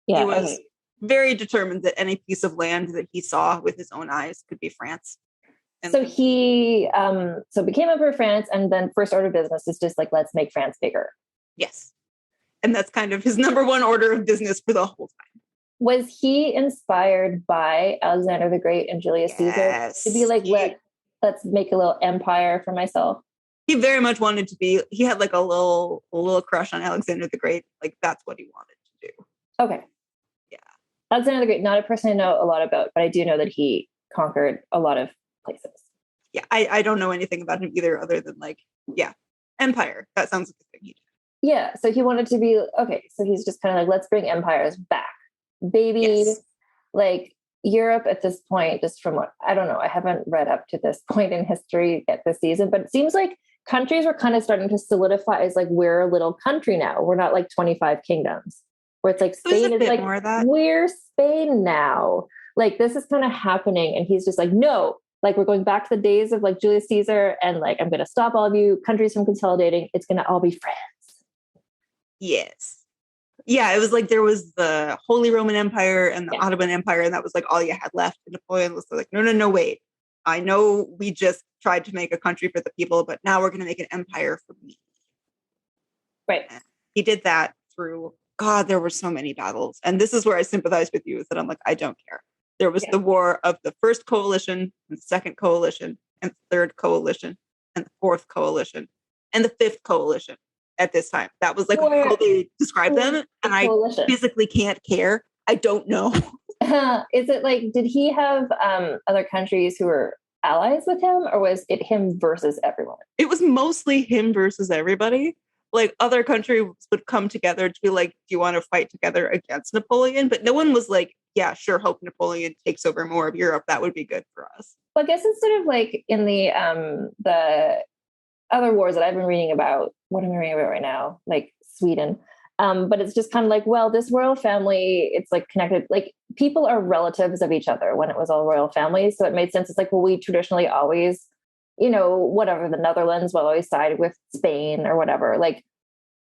He was very determined that any piece of land that he saw with his own eyes could be France. And so he became emperor of France, and then first order of business is just like, let's make France bigger. Yes. And that's kind of his number one order of business for the whole time. Was he inspired by Alexander the Great and Julius Caesar to be like, let's make a little empire for myself? He very much wanted to be, he had like a little crush on Alexander the Great. Like that's what he wanted to do. Okay. Yeah. Alexander the Great, not a person I know a lot about, but I do know that he conquered a lot of places. Yeah, I don't know anything about him either, other than like, empire. That sounds like a thing he did. Yeah, so he wanted to be, okay, so he's just kind of like, let's bring empires back. Baby, like Europe at this point, just from what, I don't know, I haven't read up to this point in history yet this season, but it seems like countries were kind of starting to solidify as like, we're a little country now. We're not like 25 kingdoms. Where it's like Spain is like, we're Spain now. Like this is kind of happening. And he's just like, no, like we're going back to the days of like Julius Caesar, and like, I'm going to stop all of you countries from consolidating. It's going to all be France. Yes. Yeah, it was like there was the Holy Roman Empire and the Ottoman Empire, and that was like all you had left. And Napoleon was like, no, wait. I know we just tried to make a country for the people, but now we're going to make an empire for me. Right. And he did that through, God, there were so many battles. And this is where I sympathize with you, is that I'm like, I don't care. There was the war of the first coalition, and the second coalition, and the third coalition, and the fourth coalition, and the fifth coalition at this time. That was like how they describe them. And I physically can't care. I don't know. Is it like, did he have other countries who were allies with him, or was it him versus everyone? It was mostly him versus everybody. Like other countries would come together to be like, do you want to fight together against Napoleon? But no one was like, yeah, sure, hope Napoleon takes over more of Europe. That would be good for us. Well, I guess it's sort of like in the other wars that I've been reading about. What am I reading about right now? Like Sweden. But it's just kind of like, well, this royal family, it's like connected, like people are relatives of each other when it was all royal families. So it made sense. It's like, well, we traditionally always, whatever, the Netherlands will always side with Spain or whatever. Like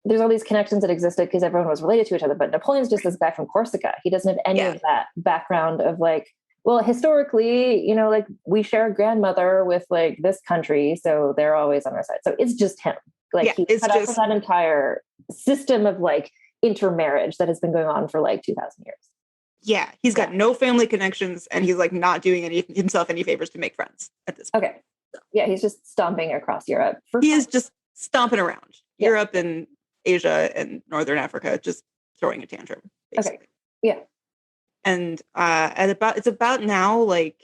there's all these connections that existed because everyone was related to each other. But Napoleon's just this guy from Corsica. He doesn't have any of that background of like, well, historically, like we share a grandmother with like this country. So they're always on our side. So it's just him. Like he's cut off that entire system of like intermarriage that has been going on for like 2,000 years. Yeah, he's got no family connections, and he's like not doing himself any favors to make friends at this point. Okay, yeah, he's just stomping across Europe. He is just stomping around Europe and Asia and Northern Africa, just throwing a tantrum, basically. Okay, yeah, and it's about now like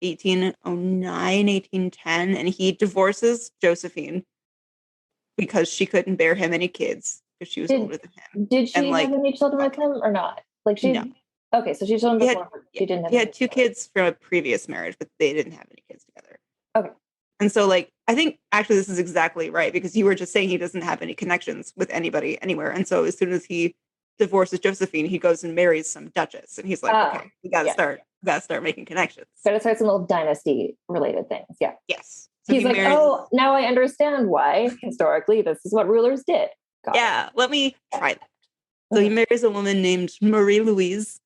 1809, 1810, and he divorces Josephine because she couldn't bear him any kids because she was older than him. Did she have any children with him or not? Like she? No. Okay, so she told him before. She didn't have. He had two kids from a previous marriage, but they didn't have any kids together. Okay. And so, like, I think actually this is exactly right because you were just saying he doesn't have any connections with anybody anywhere, and so as soon as he divorces Josephine, he goes and marries some duchess, and he's like, okay, we gotta start making connections. Gotta start some little dynasty related things. Yeah. Yes. So he's like, oh, now I understand why historically this is what rulers did. Let me try that. So he marries a woman named Marie Louise.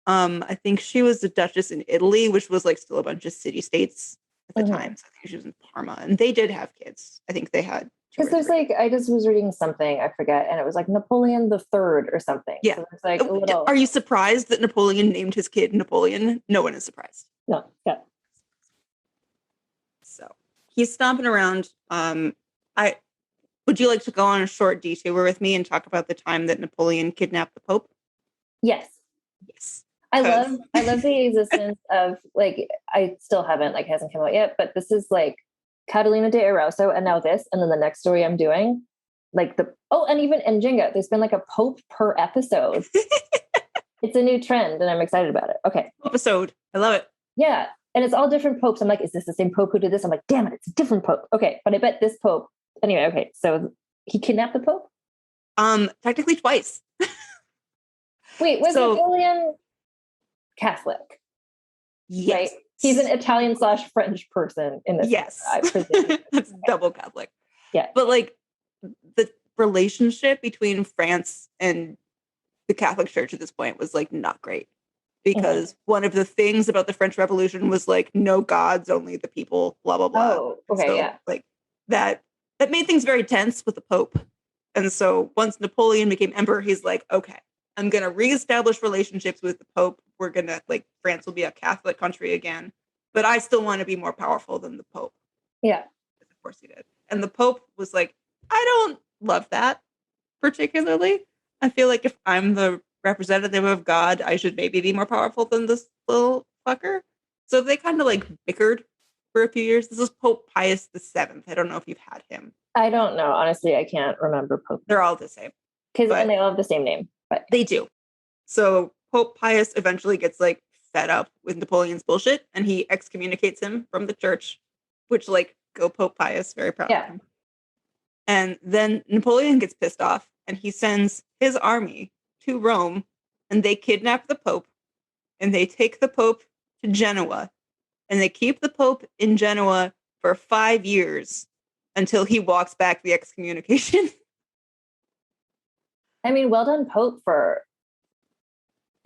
I think she was the duchess in Italy, which was like still a bunch of city-states at the time. So I think she was in Parma, and they did have kids. I think they had. Because there's like, I just was reading something, I forget, and it was like Napoleon the Third or something. Yeah. So it's like a little. Are you surprised that Napoleon named his kid Napoleon? No one is surprised. No. Yeah. So he's stomping around. Would you like to go on a short detour with me and talk about the time that Napoleon kidnapped the Pope? Yes. Yes. I love the existence of like, I still haven't, like hasn't come out yet, but this is like Catalina de Erauso and now this, and then the next story I'm doing, like and even in Jenga, there's been like a Pope per episode. It's a new trend and I'm excited about it. Okay. Episode. I love it. Yeah. And it's all different popes. I'm like, is this the same Pope who did this? I'm like, damn it, it's a different Pope. Okay. But I bet this Pope, anyway, okay. So he kidnapped the Pope? Technically twice. Wait, was Napoleon Catholic? Yes. Right? He's an Italian/French person in this. Yes. I presume. That's double Catholic. Yeah. But like the relationship between France and the Catholic Church at this point was like not great. Because one of the things about the French Revolution was like no gods, only the people, blah, blah, blah. Oh, okay, so, yeah. Like that made things very tense with the Pope. And so once Napoleon became emperor, he's like, okay, I'm going to reestablish relationships with the Pope. We're going to, like, France will be a Catholic country again. But I still want to be more powerful than the Pope. Yeah. Of course he did. And the Pope was like, I don't love that particularly. I feel like if I'm the representative of God, I should maybe be more powerful than this little fucker. So they kind of like bickered for a few years. This is Pope Pius VII. I don't know if you've had him. I don't know. Honestly, I can't remember Pope. They're all the same. And they all have the same name. But they do. So Pope Pius eventually gets like fed up with Napoleon's bullshit and he excommunicates him from the church, which like go Pope Pius, very proud of him. And then Napoleon gets pissed off and he sends his army to Rome and they kidnap the Pope and they take the Pope to Genoa and they keep the Pope in Genoa for 5 years until he walks back the excommunication. I mean, well done, Pope, for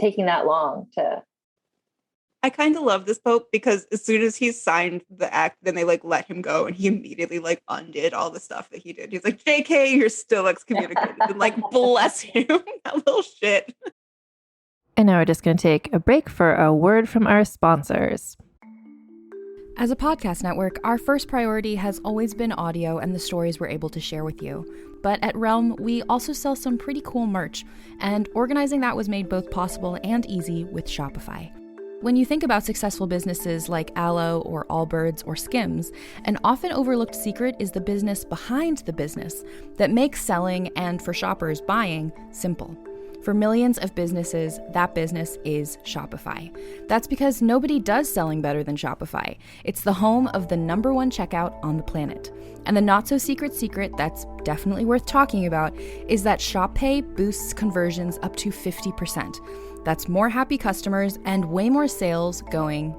taking that long to. I kind of love this Pope because as soon as he signed the act, then they like let him go and he immediately like undid all the stuff that he did. He's like, JK, you're still excommunicated. And like, bless him, that little shit. And now we're just going to take a break for a word from our sponsors. As a podcast network, our first priority has always been audio and the stories we're able to share with you. But at Realm, we also sell some pretty cool merch, and organizing that was made both possible and easy with Shopify. When you think about successful businesses like Aloe or Allbirds or Skims, an often overlooked secret is the business behind the business that makes selling and, for shoppers, buying simple. For millions of businesses, that business is Shopify. That's because nobody does selling better than Shopify. It's the home of the #1 checkout on the planet. And the not-so-secret secret that's definitely worth talking about is that Shop Pay boosts conversions up to 50%. That's more happy customers and way more sales going.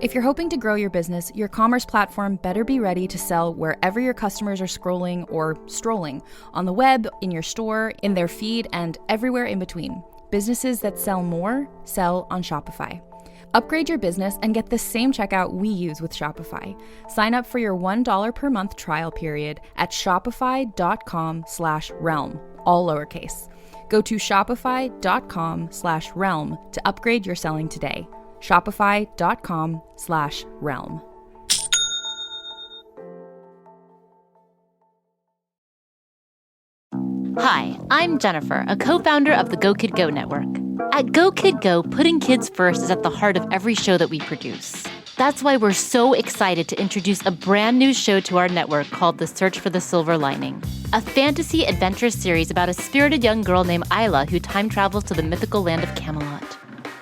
If you're hoping to grow your business, your commerce platform better be ready to sell wherever your customers are scrolling or strolling, on the web, in your store, in their feed, and everywhere in between. Businesses that sell more, sell on Shopify. Upgrade your business and get the same checkout we use with Shopify. Sign up for your $1 per month trial period at shopify.com/realm, all lowercase. Go to shopify.com/realm to upgrade your selling today. Shopify.com/realm. Hi, I'm Jennifer, a co-founder of the Go Kid Go network. At Go Kid Go, putting kids first is at the heart of every show that we produce. That's why we're so excited to introduce a brand new show to our network called The Search for the Silver Lining, a fantasy adventure series about a spirited young girl named Isla who time travels to the mythical land of Camelot.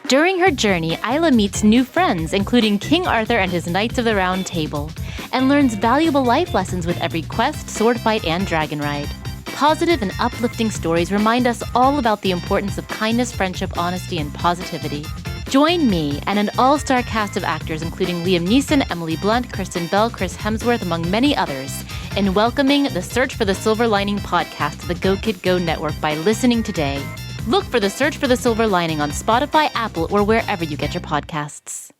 During her journey, Isla meets new friends, including King Arthur and his Knights of the Round Table, and learns valuable life lessons with every quest, sword fight, and dragon ride. Positive and uplifting stories remind us all about the importance of kindness, friendship, honesty, and positivity. Join me and an all-star cast of actors including Liam Neeson, Emily Blunt, Kristen Bell, Chris Hemsworth, among many others, in welcoming the Search for the Silver Lining podcast to the Go Kid Go network by listening today. Look for The Search for the Silver Lining on Spotify, Apple, or wherever you get your podcasts.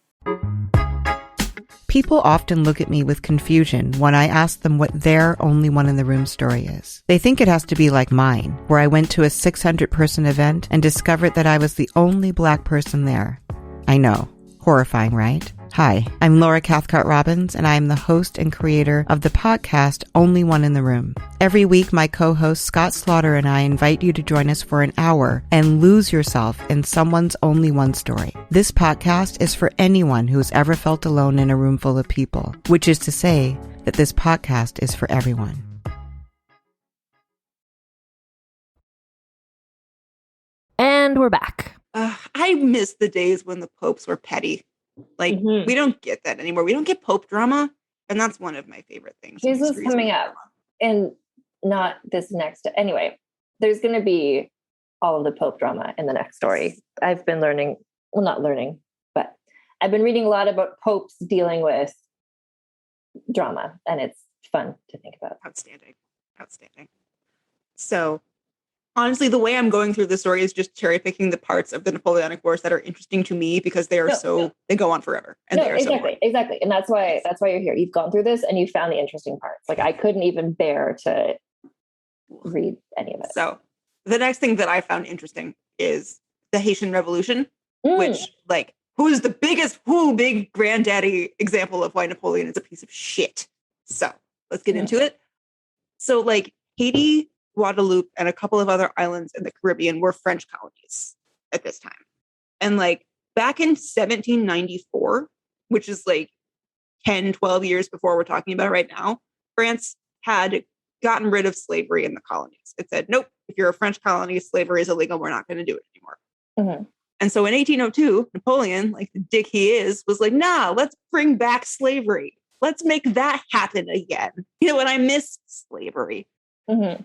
People often look at me with confusion when I ask them what their only one in the room story is. They think it has to be like mine, where I went to a 600-person event and discovered that I was the only Black person there. I know. Horrifying, right? Hi, I'm Laura Cathcart-Robbins, and I am the host and creator of the podcast Only One in the Room. Every week, my co-host Scott Slaughter and I invite you to join us for an hour and lose yourself in someone's only one story. This podcast is for anyone who's ever felt alone in a room full of people, which is to say that this podcast is for everyone. And we're back. I miss the days when the popes were petty. Like, we don't get that anymore. We don't get Pope drama. And that's one of my favorite things. His was coming up. And not this next. Anyway, there's going to be all of the Pope drama in the next story. I've been learning, well, not learning, but I've been reading a lot about popes dealing with drama. And it's fun to think about. Outstanding. So, honestly, the way I'm going through the story is just cherry picking the parts of the Napoleonic Wars that are interesting to me because they are they go on forever. And they are exactly. And that's why you're here. You've gone through this and you found the interesting parts. Like I couldn't even bear to read any of it. So the next thing that I found interesting is the Haitian Revolution, which who is the big granddaddy example of why Napoleon is a piece of shit. So let's get into it. So Haiti, Guadeloupe, and a couple of other islands in the Caribbean were French colonies at this time. And back in 1794, which is 10, 12 years before we're talking about right now, France had gotten rid of slavery in the colonies. It said, nope, if you're a French colony, slavery is illegal. We're not going to do it anymore. Mm-hmm. And so in 1802, Napoleon, like the dick he is, was like, nah, let's bring back slavery. Let's make that happen again. You know what? I miss slavery. Mm-hmm.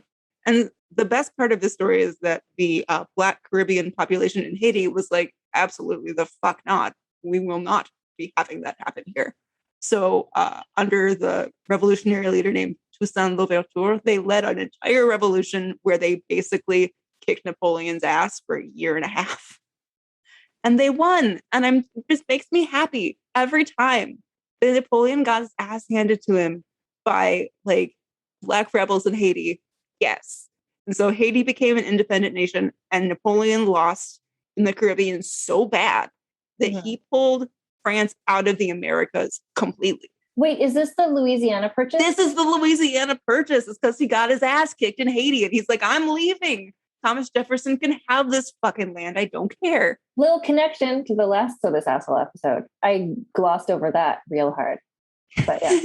And the best part of this story is that the Black Caribbean population in Haiti was like, absolutely the fuck not. We will not be having that happen here. So under the revolutionary leader named Toussaint Louverture, they led an entire revolution where they basically kicked Napoleon's ass for a year and a half. And they won. And it just makes me happy every time that Napoleon got his ass handed to him by Black rebels in Haiti. Yes. And so Haiti became an independent nation, and Napoleon lost in the Caribbean so bad that he pulled France out of the Americas completely. Wait, is this the Louisiana Purchase? This is the Louisiana Purchase. It's because he got his ass kicked in Haiti, and he's like, I'm leaving. Thomas Jefferson can have this fucking land. I don't care. Little connection to the last So This Asshole episode. I glossed over that real hard. But yeah.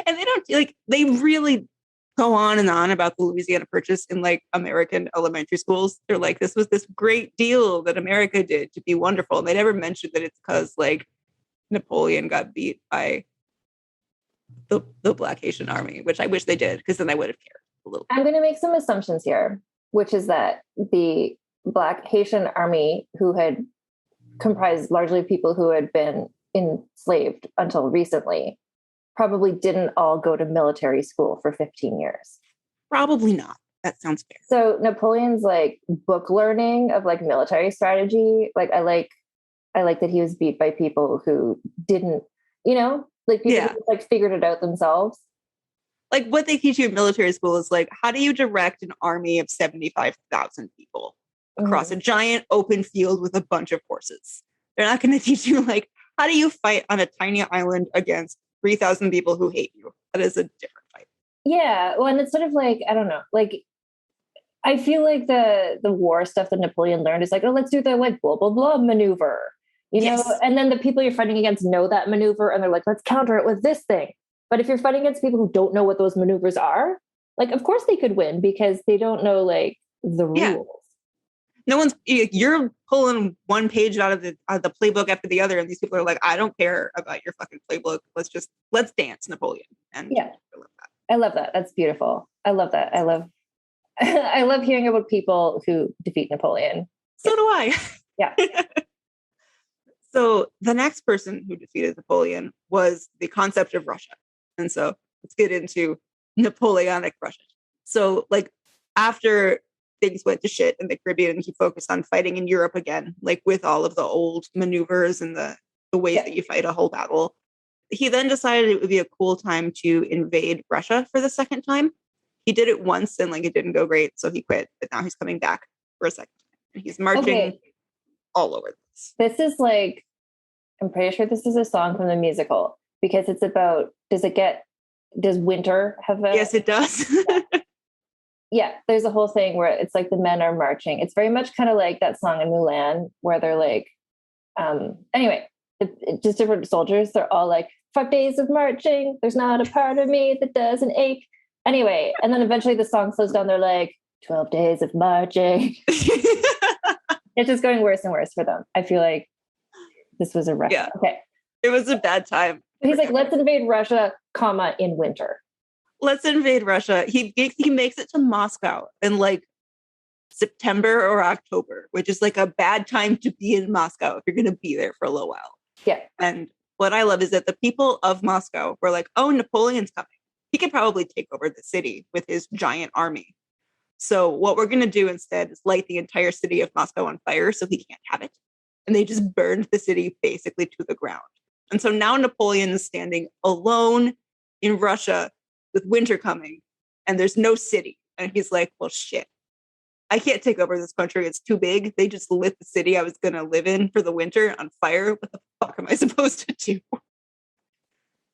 And they don't, they really go on and on about the Louisiana Purchase in like American elementary schools. They're like, this was this great deal that America did to be wonderful. And they never mentioned that it's because like Napoleon got beat by the Black Haitian army, which I wish they did, because then I would have cared a little. I'm going to make some assumptions here, which is that the Black Haitian army, who had comprised largely people who had been enslaved until recently, probably didn't all go to military school for 15 years. Probably not. That sounds fair. So Napoleon's like book learning of like military strategy, like I like that he was beat by people who didn't, like people who like figured it out themselves. Like what they teach you in military school is like, how do you direct an army of 75,000 people across a giant open field with a bunch of horses? They're not going to teach you like, how do you fight on a tiny island against 3,000 people who hate you? That is a different fight. Yeah. Well, and it's sort of like, I don't know, like, I feel like the war stuff that Napoleon learned is like, oh, let's do the like blah, blah, blah maneuver, know? And then the people you're fighting against know that maneuver and they're like, let's counter it with this thing. But if you're fighting against people who don't know what those maneuvers are, like, of course they could win because they don't know like the rules. No one's, you're pulling one page out of the playbook after the other. And these people are like, I don't care about your fucking playbook. Let's dance, Napoleon. And I love that. That's beautiful. I love that. I love hearing about people who defeat Napoleon. So do I. Yeah. So the next person who defeated Napoleon was the concept of Russia. And so let's get into Napoleonic Russia. So like after things went to shit in the Caribbean, he focused on fighting in Europe again, like with all of the old maneuvers and the ways that you fight a whole battle. He then decided it would be a cool time to invade Russia for the second time. He did it once and like it didn't go great, so he quit. But now he's coming back for a second time. And he's marching all over this. This is like, I'm pretty sure this is a song from the musical because it's about, does winter have a... Yes, it does. Yeah, there's a whole thing where it's like the men are marching. It's very much kind of like that song in Mulan where they're like, anyway, just different soldiers. They're all like, 5 days of marching. There's not a part of me that doesn't ache. Anyway, and then eventually the song slows down. They're like, 12 days of marching. It's just going worse and worse for them. I feel like this was a Russia. Yeah. Okay. It was a bad time. He's like, let's invade Russia, in winter. Let's invade Russia. He makes it to Moscow in like September or October, which is like a bad time to be in Moscow if you're going to be there for a little while. Yeah. And what I love is that the people of Moscow were like, oh, Napoleon's coming. He could probably take over the city with his giant army. So what we're going to do instead is light the entire city of Moscow on fire so he can't have it. And they just burned the city basically to the ground. And so now Napoleon is standing alone in Russia with winter coming and there's no city. And he's like, well, shit, I can't take over this country. It's too big. They just lit the city I was going to live in for the winter on fire. What the fuck am I supposed to do?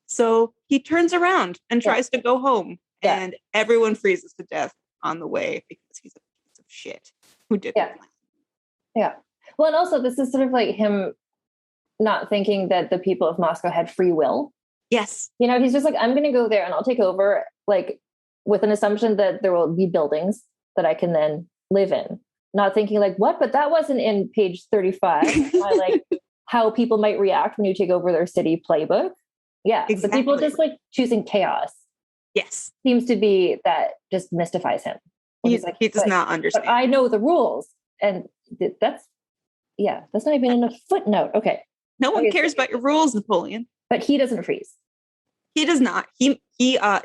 So he turns around and tries to go home and everyone freezes to death on the way because he's a piece of shit who did that. Yeah. Well, and also this is sort of like him not thinking that the people of Moscow had free will. Yes. He's just like, I'm going to go there and I'll take over, like with an assumption that there will be buildings that I can then live in. Not thinking like, what? But that wasn't in page 35. Like how people might react when you take over their city playbook. Yeah. Exactly. So people just like choosing chaos. Yes. Seems to be that just mystifies him. He does not understand. But I know the rules. And that's not even in a footnote. Okay. No one cares about your rules, Napoleon. But he doesn't freeze. He does not. He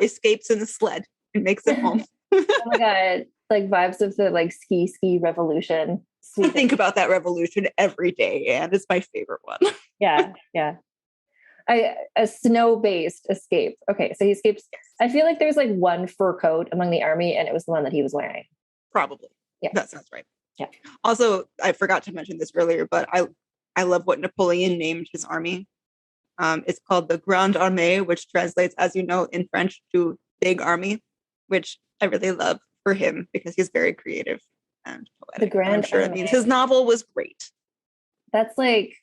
escapes in a sled and makes it home. Oh my God. Like vibes of the like ski revolution. I think about that revolution every day, and it's my favorite one. Yeah. A snow-based escape. Okay, so he escapes. I feel like there's like one fur coat among the army, and it was the one that he was wearing. Probably. Yeah. That sounds right. Yeah. Also, I forgot to mention this earlier, but I love what Napoleon named his army. It's called the Grande Armée, which translates, as you know, in French to big army, which I really love for him because he's very creative and poetic. The Grande I'm sure Armée. It means his novel was great. That's like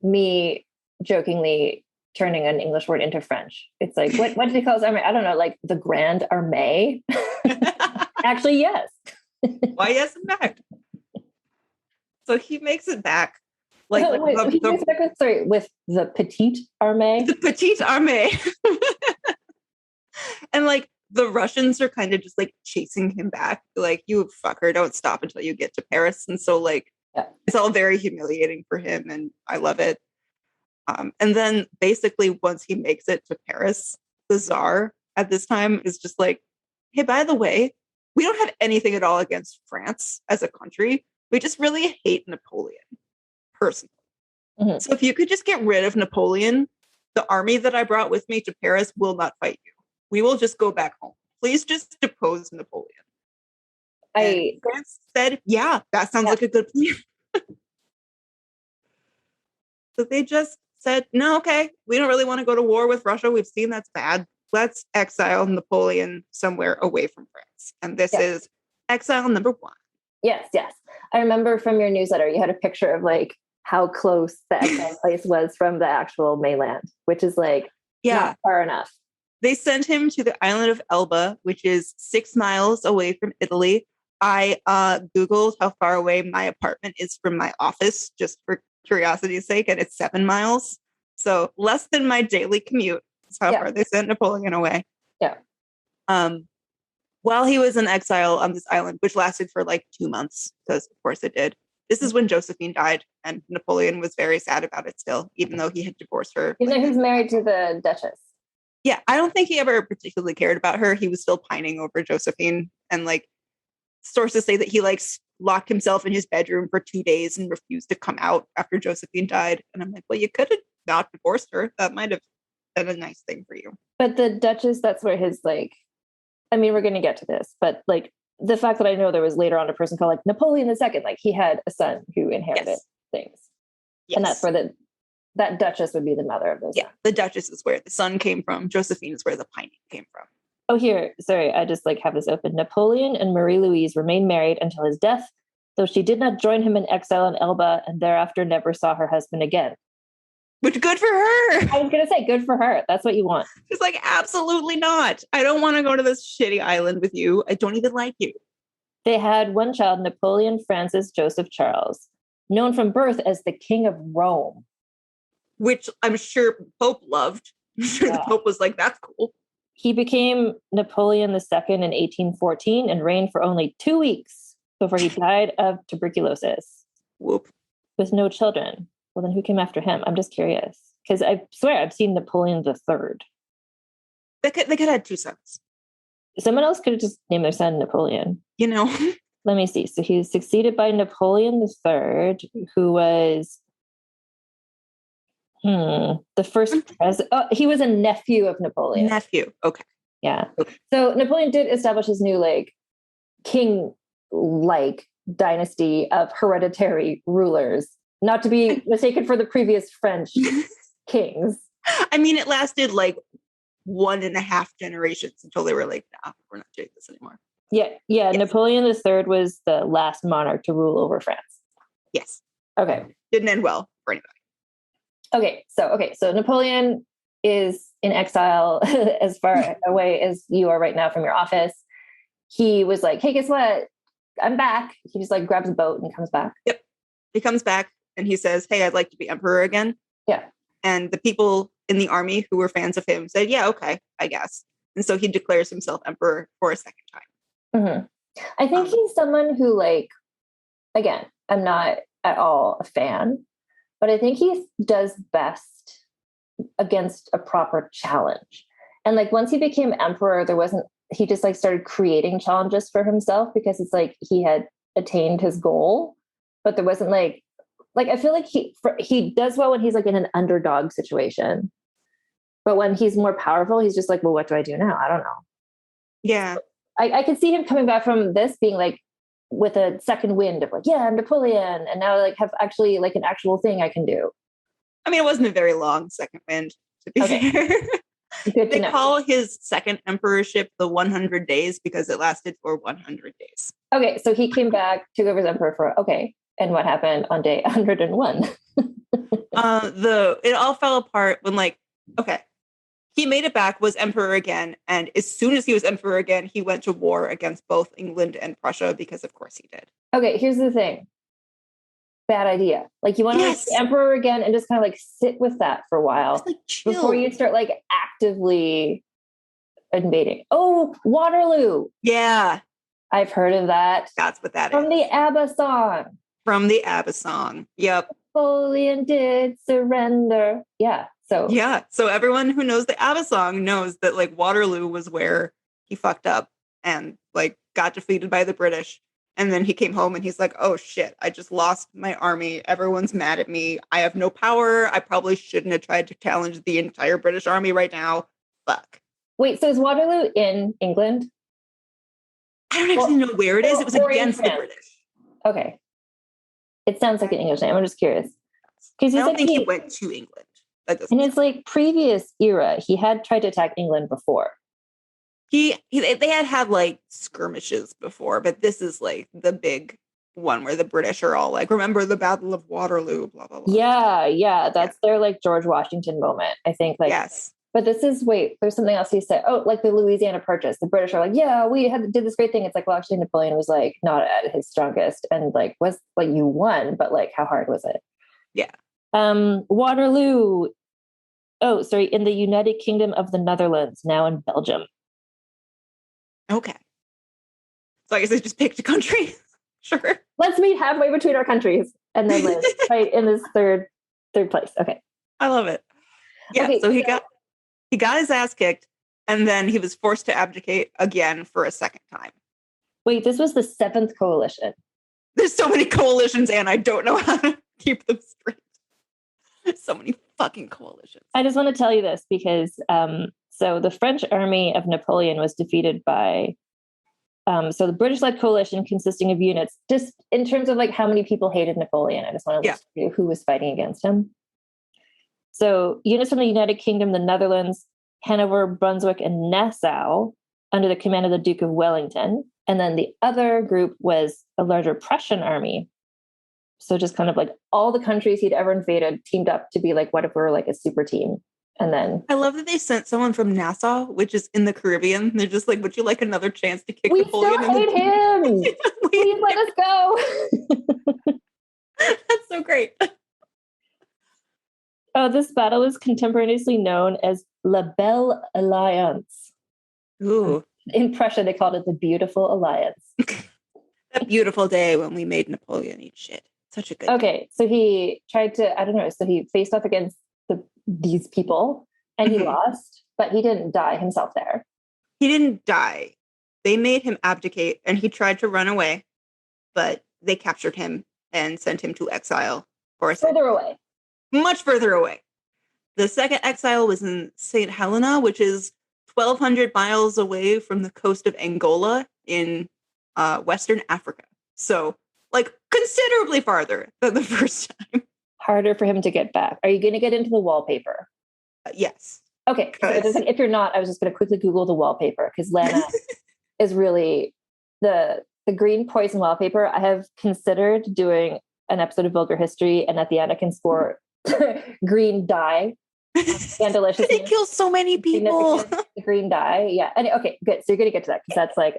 me jokingly turning an English word into French. It's like, what did he call his army? I don't know, like the Grand Armée. Actually, yes. Why yes, I'm back. So he makes it back. Like He makes it back with the Petite Armée. The Petite Armée. And like the Russians are kind of just like chasing him back. Like, you fucker, don't stop until you get to Paris. And so like, it's all very humiliating for him. And I love it. And then basically once he makes it to Paris, the Tsar at this time is just like, hey, by the way, we don't have anything at all against France as a country. We just really hate Napoleon personally. Mm-hmm. So if you could just get rid of Napoleon, the army that I brought with me to Paris will not fight you. We will just go back home. Please just depose Napoleon. And France said, yeah, that sounds like a good plan. So they just said, no, okay, we don't really want to go to war with Russia. We've seen that's bad. Let's exile Napoleon somewhere away from France. And this is exile number 1. Yes. I remember from your newsletter, you had a picture of like how close the exile place was from the actual mainland, which is like not far enough. They sent him to the island of Elba, which is 6 miles away from Italy. I Googled how far away my apartment is from my office, just for curiosity's sake, and it's 7 miles. So less than my daily commute is how far they sent Napoleon away. Yeah. While he was in exile on this island, which lasted for like 2 months, because of course it did. This is when Josephine died, and Napoleon was very sad about it still, even though he had divorced her. Even though he was married to the Duchess. Yeah, I don't think he ever particularly cared about her. He was still pining over Josephine. And like sources say that he like locked himself in his bedroom for 2 days and refused to come out after Josephine died. And I'm like, well, you could have not divorced her. That might have been a nice thing for you. But the Duchess, that's where his like, I mean, we're going to get to this, but like the fact that I know there was later on a person called like Napoleon II, like he had a son who inherited things. Yes. And that's where that Duchess would be the mother of those. Yeah, the Duchess is where the son came from. Josephine is where the pining came from. Oh, here, sorry, I just like have this open. Napoleon and Marie-Louise remained married until his death, though she did not join him in exile in Elba and thereafter never saw her husband again. Which, good for her. I was going to say, good for her. That's what you want. She's like, absolutely not. I don't want to go to this shitty island with you. I don't even like you. They had one child, Napoleon Francis Joseph Charles, known from birth as the King of Rome. Which I'm sure Pope loved. I'm sure the Pope was like, that's cool. He became Napoleon II in 1814 and reigned for only 2 weeks before he died of tuberculosis. Whoop. With no children. Well, then who came after him? I'm just curious. Because I swear I've seen Napoleon III. They could have had 2 sons. Someone else could have just named their son Napoleon. You know? Let me see. So he was succeeded by Napoleon III, who was the first president. Oh, he was a nephew of Napoleon. Nephew. Okay. Yeah. Okay. So Napoleon did establish his new like king-like dynasty of hereditary rulers, not to be mistaken for the previous French kings. I mean, it lasted like 1.5 generations until they were like, nah, we're not doing this anymore. Yeah. Yes. Napoleon III was the last monarch to rule over France. Yes. Okay. Didn't end well for anybody. So Napoleon is in exile as far away as you are right now from your office. He was like, hey, guess what? I'm back. He just like grabs a boat and comes back. Yep. He comes back and he says, hey, I'd like to be emperor again. Yeah. And the people in the army who were fans of him said, yeah, okay, I guess. And so he declares himself emperor for a second time. Mm-hmm. I think he's someone who like, again, I'm not at all a fan, but I think he does best against a proper challenge. And like once he became emperor, he just like started creating challenges for himself because it's like he had attained his goal, but there wasn't like I feel like he does well when he's like in an underdog situation. But when he's more powerful, he's just like, well, what do I do now? I don't know. Yeah. So I could see him coming back from this being like with a second wind of like, yeah, I'm Napoleon. And now like have actually like an actual thing I can do. I mean, it wasn't a very long second wind, to be fair. They call his second emperorship the 100 days because it lasted for 100 days. Okay. So he came back, took over as emperor and what happened on day 101? It all fell apart when like Okay. He made it back, was emperor again, and as soon as he was emperor again, he went to war against both England and Prussia because, of course, he did. Okay, here's the thing. Bad idea. Like, you want to be emperor again and just kind of like sit with that for a while before you start like actively invading. Oh, Waterloo. Yeah. I've heard of that. That's what that From is. the ABBA song. From the ABBA song. Yep. Napoleon did surrender. Yeah. So everyone who knows the ABBA song knows that like Waterloo was where he fucked up and like got defeated by the British. And then he came home and he's like, oh shit, I just lost my army. Everyone's mad at me. I have no power. I probably shouldn't have tried to challenge the entire British army right now. Fuck. Wait, so is Waterloo in England? I don't actually know where it is. It was against the British. Okay. It sounds like an English name. I'm just curious. I don't think he went to England. In his like previous era, he had tried to attack England before. They had like skirmishes before, but this is like the big one where the British are all like, remember the Battle of Waterloo, blah, blah, blah. Yeah. That's their like George Washington moment, I think. Like, yes. But this is, there's something else he said. Oh, like the Louisiana Purchase. The British are like, yeah, we did this great thing. It's like, well, actually Napoleon was like not at his strongest and like was like, you won, but like how hard was it? Yeah. Waterloo. Oh, sorry. In the United Kingdom of the Netherlands, now in Belgium. Okay. So I guess I just picked a country. Sure. Let's meet halfway between our countries and then live right in this third place. Okay. I love it. Yeah. Okay, so he got his ass kicked and then he was forced to abdicate again for a second time. Wait, this was the 7th coalition. There's so many coalitions and I don't know how to keep them straight. There's so many fucking coalitions. I just want to tell you this because so the French army of Napoleon was defeated by, so the British-led coalition consisting of units, just in terms of like how many people hated Napoleon. I just want to list you who was fighting against him. So units from the United Kingdom, the Netherlands, Hanover, Brunswick, and Nassau under the command of the Duke of Wellington. And then the other group was a larger Prussian army. So just kind of like all the countries he'd ever invaded teamed up to be like, what if we're like a super team? And then I love that they sent someone from Nassau, which is in the Caribbean. They're just like, would you like another chance to kick Napoleon? We still hate him. Please let us go. That's so great. Oh, this battle is contemporaneously known as La Belle Alliance. Ooh. In Prussia, they called it the Beautiful Alliance. That beautiful day when we made Napoleon eat shit. Such a good day. So he tried to, so he faced off against these people and he lost, but he didn't die himself there. He didn't die. They made him abdicate and he tried to run away, but they captured him and sent him to exile for a further away. Much further away. The second exile was in St. Helena, which is 1,200 miles away from the coast of Angola in Western Africa. So, like, considerably farther than the first time. Harder for him to get back. Are you going to get into the wallpaper? Yes. Okay. So if you're not, I was just going to quickly Google the wallpaper because Lana is really the green poison wallpaper. I have considered doing an episode of Vulgar History and at the end I can score green dye. And delicious. It kills so many people. The green dye. Yeah. And okay, good. So you're going to get to that because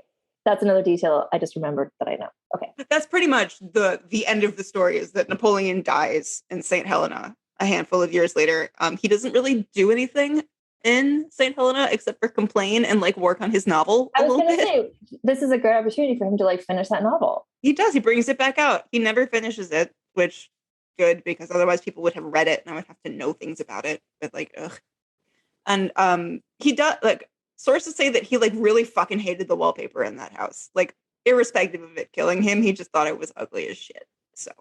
that's another detail I just remembered that I know. Okay. That's pretty much the end of the story is that Napoleon dies in St. Helena a handful of years later. He doesn't really do anything in St. Helena except for complain and like work on his novel a little bit. I was going to say, this is a great opportunity for him to like finish that novel. He does. He brings it back out. He never finishes it, which good because otherwise people would have read it and I would have to know things about it. But like, ugh. And he does like sources say that he like really fucking hated the wallpaper in that house. Like irrespective of it killing him, he just thought it was ugly as shit. So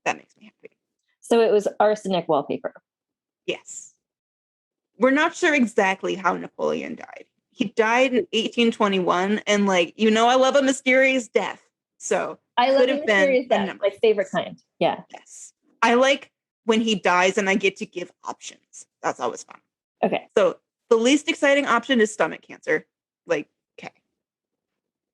that makes me happy. So it was arsenic wallpaper. Yes. We're not sure exactly how Napoleon died. He died in 1821 and like, I love a mysterious death. So I love a mysterious death, my favorite kind. Yeah. Yes. I like when he dies and I get to give options. That's always fun. Okay. So the least exciting option is stomach cancer. Like, okay.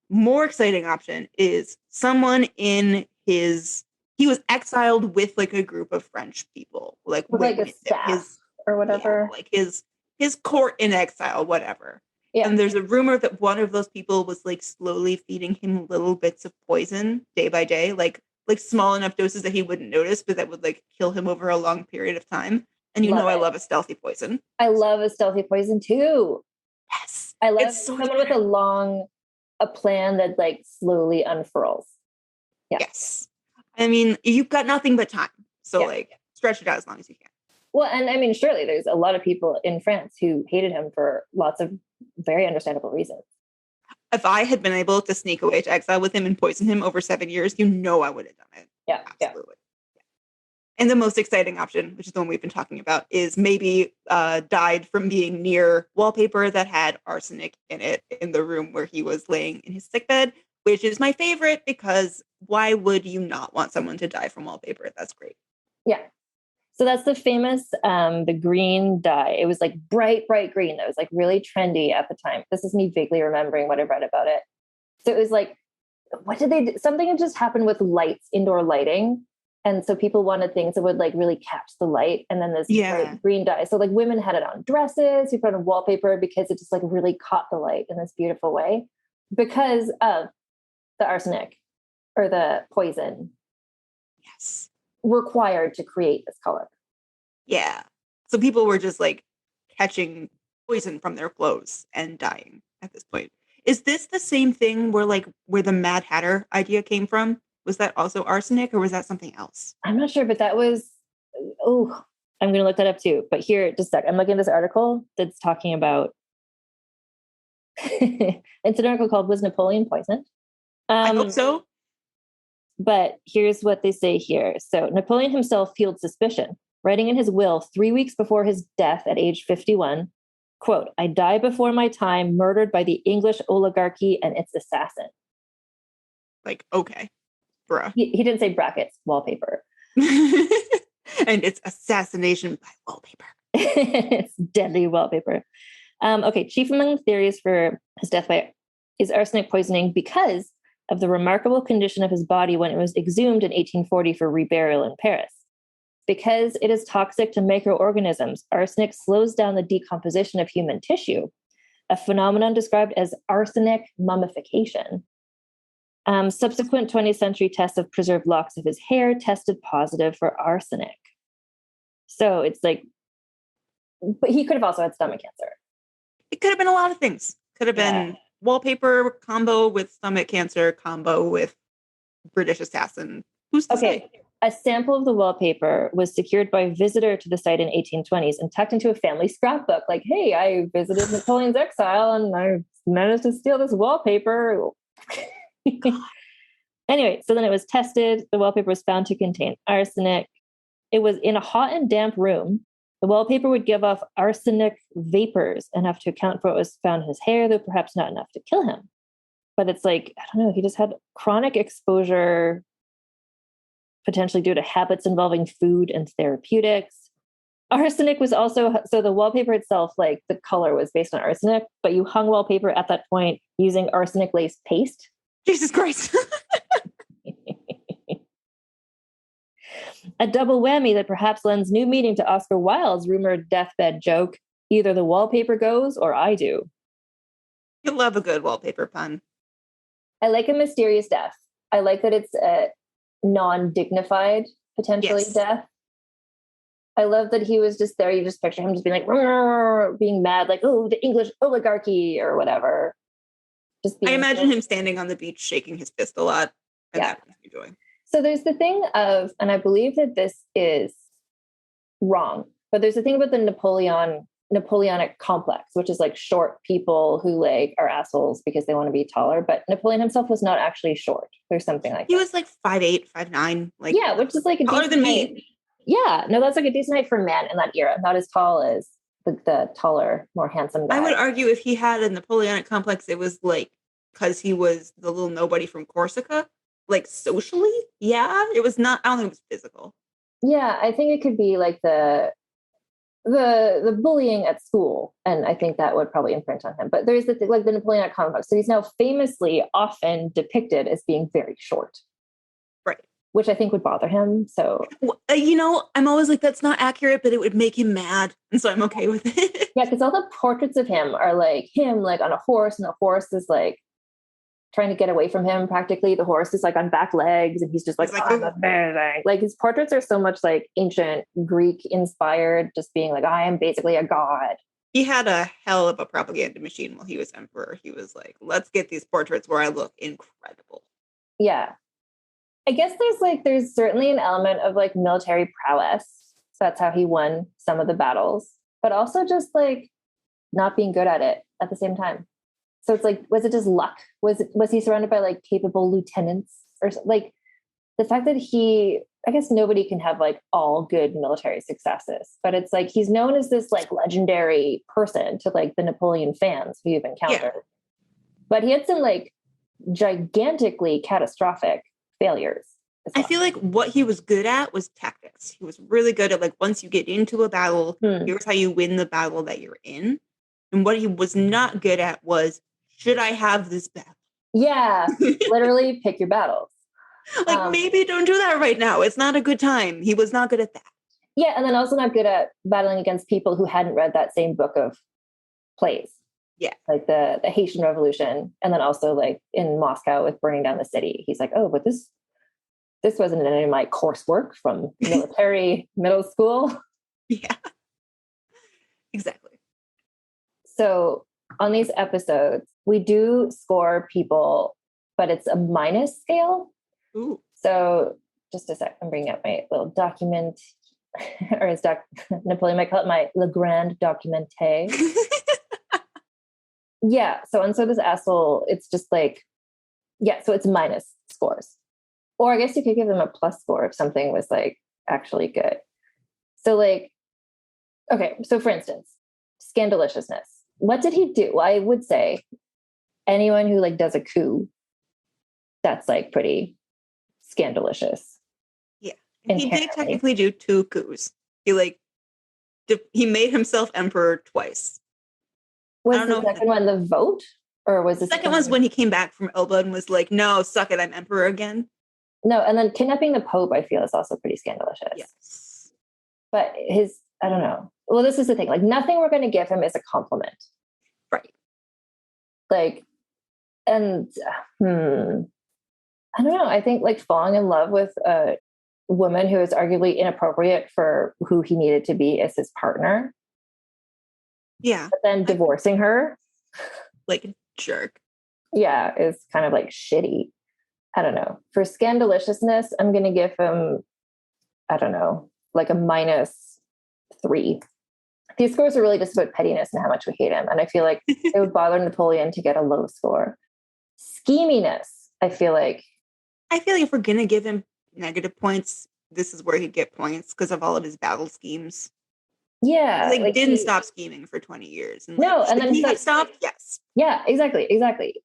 More exciting option is someone he was exiled with like a group of French people. Like a staff or whatever. Yeah, like his his court in exile, whatever. Yeah. And there's a rumor that one of those people was like slowly feeding him little bits of poison day by day, like small enough doses that he wouldn't notice, but that would like kill him over a long period of time. And Love I it. love a stealthy poison. I love a stealthy poison too. Yes. I love It's so someone with a plan that like slowly unfurls. Yeah. Yes. I mean, you've got nothing but time. So Yeah. like stretch it out as long as you can. Well, and I mean, surely there's a lot of people in France who hated him for lots of very understandable reasons. If I had been able to sneak away to exile with him and poison him over 7 years, I would have done it. Yeah. Absolutely. Yeah. And the most exciting option, which is the one we've been talking about, is maybe died from being near wallpaper that had arsenic in it in the room where he was laying in his sickbed, which is my favorite because why would you not want someone to die from wallpaper? That's great. Yeah. So that's the famous, the green dye. It was like bright, bright green. That was like really trendy at the time. This is me vaguely remembering what I read about it. So it was like, what did they do? Something had just happened with lights, indoor lighting. And so people wanted things that would like really catch the light. And then this bright green dye. So like women had it on dresses, you put it on wallpaper because it just like really caught the light in this beautiful way because of the arsenic or the poison. Yes. Required to create this color. Yeah. So people were just like catching poison from their clothes and dying at this point. Is this the same thing where the Mad Hatter idea came from? Was that also arsenic or was that something else? I'm not sure, but that was, I'm going to look that up too. But here, just a sec. I'm looking at this article that's talking about, it's an article called Was Napoleon Poisoned? I hope so. But here's what they say here. So Napoleon himself fueled suspicion, writing in his will 3 weeks before his death at age 51, quote, "I die before my time, murdered by the English oligarchy and its assassin." Like, okay, bruh. He didn't say brackets, wallpaper. And it's assassination by wallpaper. It's deadly wallpaper. Okay, chief among the theories for his death is arsenic poisoning because of the remarkable condition of his body when it was exhumed in 1840 for reburial in Paris. Because it is toxic to microorganisms, arsenic slows down the decomposition of human tissue, a phenomenon described as arsenic mummification. Subsequent 20th century tests of preserved locks of his hair tested positive for arsenic. So it's like, but he could have also had stomach cancer. It could have been a lot of things. Could have been wallpaper combo with stomach cancer, combo with British assassin. Who's to say? A sample of the wallpaper was secured by a visitor to the site in 1820s and tucked into a family scrapbook. Like, hey, I visited Napoleon's exile and I managed to steal this wallpaper. Anyway, so then it was tested. The wallpaper was found to contain arsenic. It was in a hot and damp room. The wallpaper would give off arsenic vapors enough to account for what was found in his hair, though perhaps not enough to kill him. But it's like, I don't know, he just had chronic exposure, potentially due to habits involving food and therapeutics. Arsenic was also, so the wallpaper itself, like the color was based on arsenic, but you hung wallpaper at that point using arsenic-laced paste. Jesus Christ. A double whammy that perhaps lends new meaning to Oscar Wilde's rumored deathbed joke, either the wallpaper goes or I do. You love a good wallpaper pun. I like a mysterious death. I like that it's a non-dignified, potentially, death. I love that he was just there. You just picture him just being like, being mad, like, oh, the English oligarchy or whatever. Just being I imagine him standing on the beach shaking his fist a lot. And that brings me joy. So there's the thing of, and I believe that this is wrong, but there's the thing about the Napoleonic complex, which is like short people who like are assholes because they want to be taller. But Napoleon himself was not actually short. There's something like he was like 5'8", 5'9", like which is like a taller than height. me. Yeah, no, that's like a decent height for a man in that era. Not as tall as the taller, more handsome guy. I would argue if he had a Napoleonic complex, it was like because he was the little nobody from Corsica. Like socially, it was not. I don't think it was physical. Yeah, I think it could be like the bullying at school, and I think that would probably imprint on him. But there's the like the Napoleonic complex. So he's now famously often depicted as being very short. Right. which I think would bother him. So, I'm always like, that's not accurate, but it would make him mad. And so I'm okay with it. yeah, because all the portraits of him are like him, like on a horse, and the horse is like trying to get away from him. Practically, the horse is like on back legs, and he's just like, I'm amazing. Like his portraits are so much like ancient Greek inspired, just being like, I am basically a god. He had a hell of a propaganda machine while he was emperor. He was like, let's get these portraits where I look incredible. Yeah. I guess there's certainly an element of like military prowess. So that's how he won some of the battles, but also just like not being good at it at the same time. So it's like, was it just luck? Was he surrounded by like capable lieutenants or like the fact that I guess nobody can have like all good military successes, but it's like, he's known as this like legendary person to like the Napoleon fans who you've encountered, but he had some like gigantically catastrophic failures. I feel like what he was good at was tactics. He was really good at like, once you get into a battle, here's how you win the battle that you're in. And what he was not good at was, should I have this battle? Yeah, literally pick your battles. Like, maybe don't do that right now. It's not a good time. He was not good at that. Yeah, and then also not good at battling against people who hadn't read that same book of plays. Yeah. Like the Haitian Revolution. And then also like in Moscow with burning down the city. He's like, oh, but this wasn't in any of my coursework from military middle school. Yeah, exactly. So on these episodes, we do score people, but it's a minus scale. Ooh. So just a sec, I'm bringing up my little document, or as Napoleon might call it, my Le Grand Documente. Yeah. So and so this asshole, it's just like, yeah, so it's minus scores. Or I guess you could give them a plus score if something was like actually good. So like, okay, so for instance, scandaliciousness. What did he do? Well, I would say anyone who like does a coup, that's like pretty scandalicious. Yeah. He did technically do 2 coups. He made himself emperor twice. Was the second one the vote? Or was the second one when he came back from Elba and was like, no, suck it, I'm emperor again? No, and then kidnapping the Pope, I feel, is also pretty scandalicious. Yes. But I don't know. Well, this is the thing. Like, nothing we're going to give him is a compliment. Right. Like, and I don't know. I think like falling in love with a woman who is arguably inappropriate for who he needed to be as his partner. Yeah. But then divorcing her. Like a jerk. Yeah, is kind of like shitty. I don't know. For scandaliciousness, I'm going to give him, I don't know, like a -3. These scores are really just about pettiness and how much we hate him. And I feel like it would bother Napoleon to get a low score. Scheminess, I feel like if we're going to give him negative points, this is where he'd get points because of all of his battle schemes. Yeah. Like didn't stop scheming for 20 years. And no, and then he had stopped, yes. Yeah, exactly.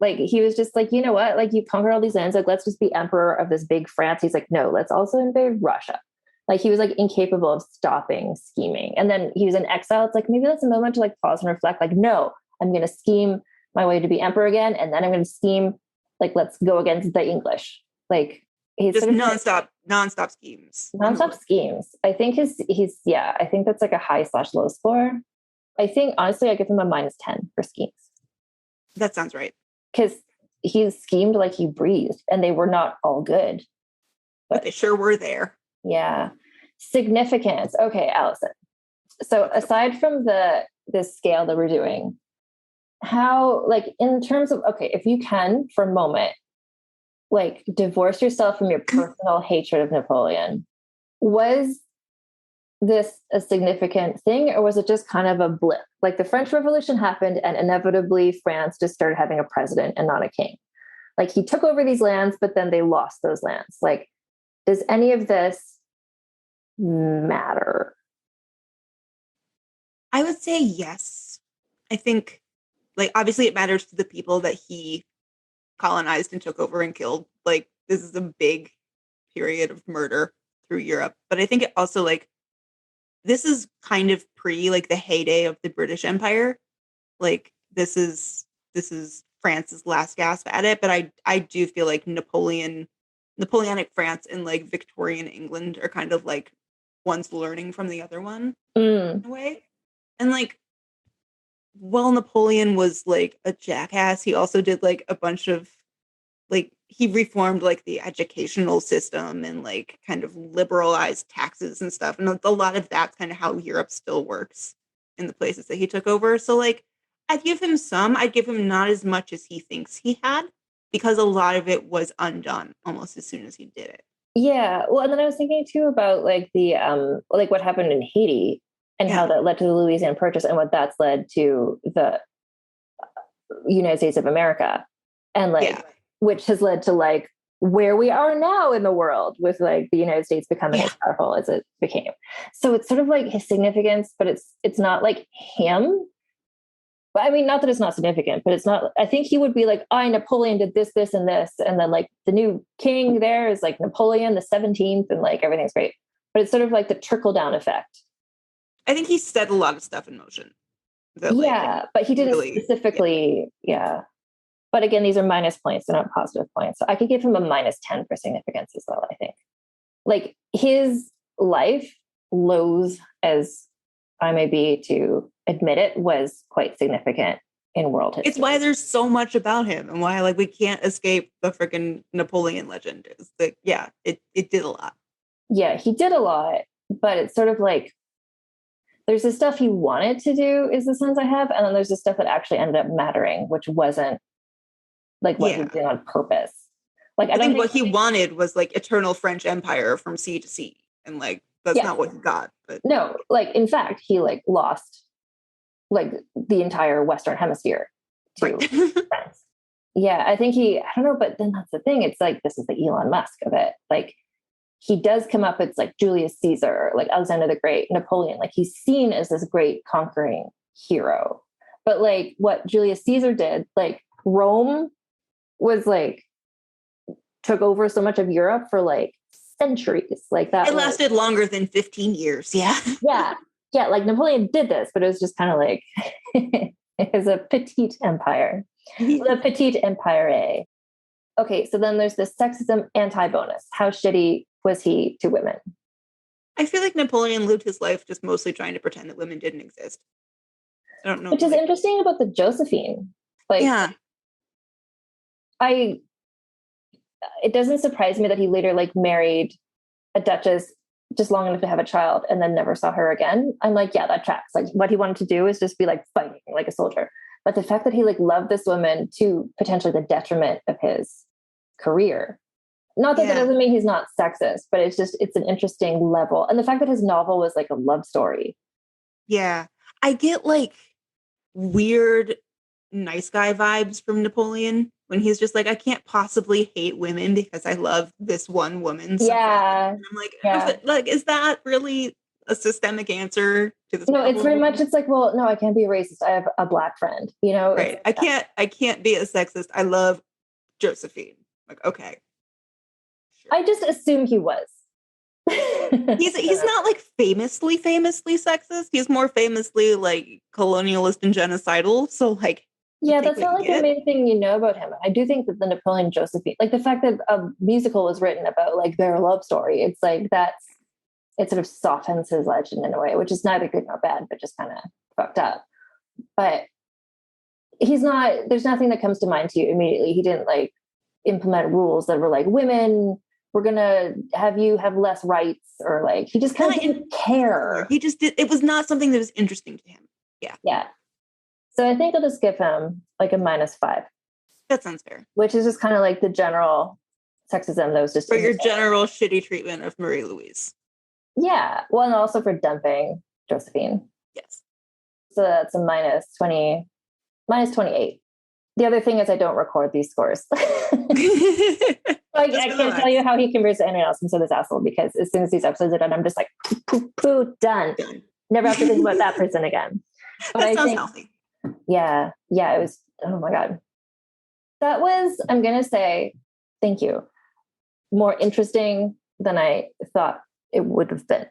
Like he was just like, you know what? Like you conquer all these lands, like let's just be emperor of this big France. He's like, no, let's also invade Russia. Like he was like incapable of stopping scheming. And then he was in exile. It's like, maybe that's a moment to like pause and reflect. Like, no, I'm going to scheme my way to be emperor again. And then I'm going to scheme, like, let's go against the English. Like he's just sort of nonstop schemes. Nonstop schemes. I think I think that's like a high/low score. I think honestly, I give him a -10 for schemes. That sounds right. Because he schemed like he breathed and they were not all good. But they sure were there. Yeah. Significance. Okay, Allison. So aside from this scale that we're doing, how, like, in terms of, okay, if you can for a moment, like divorce yourself from your personal hatred of Napoleon, was this a significant thing or was it just kind of a blip? Like the French Revolution happened and inevitably France just started having a president and not a king. Like he took over these lands, but then they lost those lands. Like, does any of this matter? I would say yes. I think, like, obviously it matters to the people that he colonized and took over and killed. Like, this is a big period of murder through Europe. But I think it also, like, this is kind of like the heyday of the British Empire. Like, this is France's last gasp at it. But I do feel like Napoleon Napoleonic France and like Victorian England are kind of like one's learning from the other one Mm. in a way. And like, while Napoleon was like a jackass, he also did like a bunch of like he reformed like the educational system and like kind of liberalized taxes and stuff. And a lot of that's kind of how Europe still works in the places that he took over. So like I'd give him some, I'd give him not as much as he thinks he had because a lot of it was undone almost as soon as he did it. Yeah. Well, and then I was thinking too about like the like what happened in Haiti and how that led to the Louisiana Purchase and what that's led to the United States of America. And like which has led to like where we are now in the world with like the United States becoming as powerful as it became. So it's sort of like his significance, but it's not like him. But I mean, not that it's not significant, but it's not, I think he would be like, Napoleon did this, this, and this. And then like the new king there is like Napoleon the 17th and like everything's great. But it's sort of like the trickle down effect. I think he set a lot of stuff in motion. That, like, but he didn't really, specifically, But again, these are minus points, they're not positive points. So I could give him a -10 for significance as well, I think. Like his life, loath as I may be to admit it, was quite significant in world history. It's why there's so much about him and why like we can't escape the freaking Napoleon legend. Is that it did a lot. Yeah, he did a lot, but it's sort of like there's the stuff he wanted to do is the sense I have, and then there's the stuff that actually ended up mattering, which wasn't like what he did on purpose. Like I think what he wanted was like eternal French Empire from sea to sea, and like that's not what he got. But no, like in fact, he like lost like the entire Western Hemisphere to France. Yeah, I think I don't know, but then that's the thing. It's like this is the Elon Musk of it. Like he does come up. It's like Julius Caesar, like Alexander the Great, Napoleon. Like he's seen as this great conquering hero, but like what Julius Caesar did, like Rome was like took over so much of Europe for like centuries. Like that it lasted longer than 15 years. Yeah. Like Napoleon did this, but it was just kind of like it was a petite empire. The petite empire. Okay, so then there's this sexism anti-bonus. How shitty was he to women? I feel like Napoleon lived his life just mostly trying to pretend that women didn't exist. I don't know. Which is interesting about the Josephine. Like, it doesn't surprise me that he later like married a duchess just long enough to have a child and then never saw her again. I'm like, yeah, that tracks. Like what he wanted to do is just be like fighting like a soldier. But the fact that he like loved this woman to potentially the detriment of his career. Not that that doesn't mean he's not sexist, but it's an interesting level. And the fact that his novel was like a love story. Yeah. I get like weird nice guy vibes from Napoleon when he's just like, I can't possibly hate women because I love this one woman. So I'm like, is that really a systemic answer to this? No, it's very much, it's like, well, no, I can't be a racist. I have a Black friend, you know? Right. I can't be a sexist. I love Josephine. Like, okay. Sure. I just assume he was. He's not like famously sexist. He's more famously like colonialist and genocidal. So like, yeah, that's not like the main thing you know about him. I do think that the Napoleon Josephine, like the fact that a musical was written about like their love story, it's like it sort of softens his legend in a way, which is neither good nor bad, but just kind of fucked up. But there's nothing that comes to mind to you immediately. He didn't like implement rules that were like, women, we're going to have you have less rights, or like, he just kind of didn't care. He just did. It was not something that was interesting to him. Yeah. Yeah. So I think I'll just give him like a -5. That sounds fair. Which is just kind of like the general sexism that was just for your general shitty treatment of Marie Louise. Yeah. Well, and also for dumping Josephine. Yes. So that's a -20, -28. The other thing is I don't record these scores. Like, I can't tell you how he compares to anyone else into this asshole, because as soon as these episodes are done, I'm just like, poo, done. Never have to think about that person again. But that sounds healthy. Yeah. It was, oh my God. That was, I'm going to say, thank you, more interesting than I thought it would have been.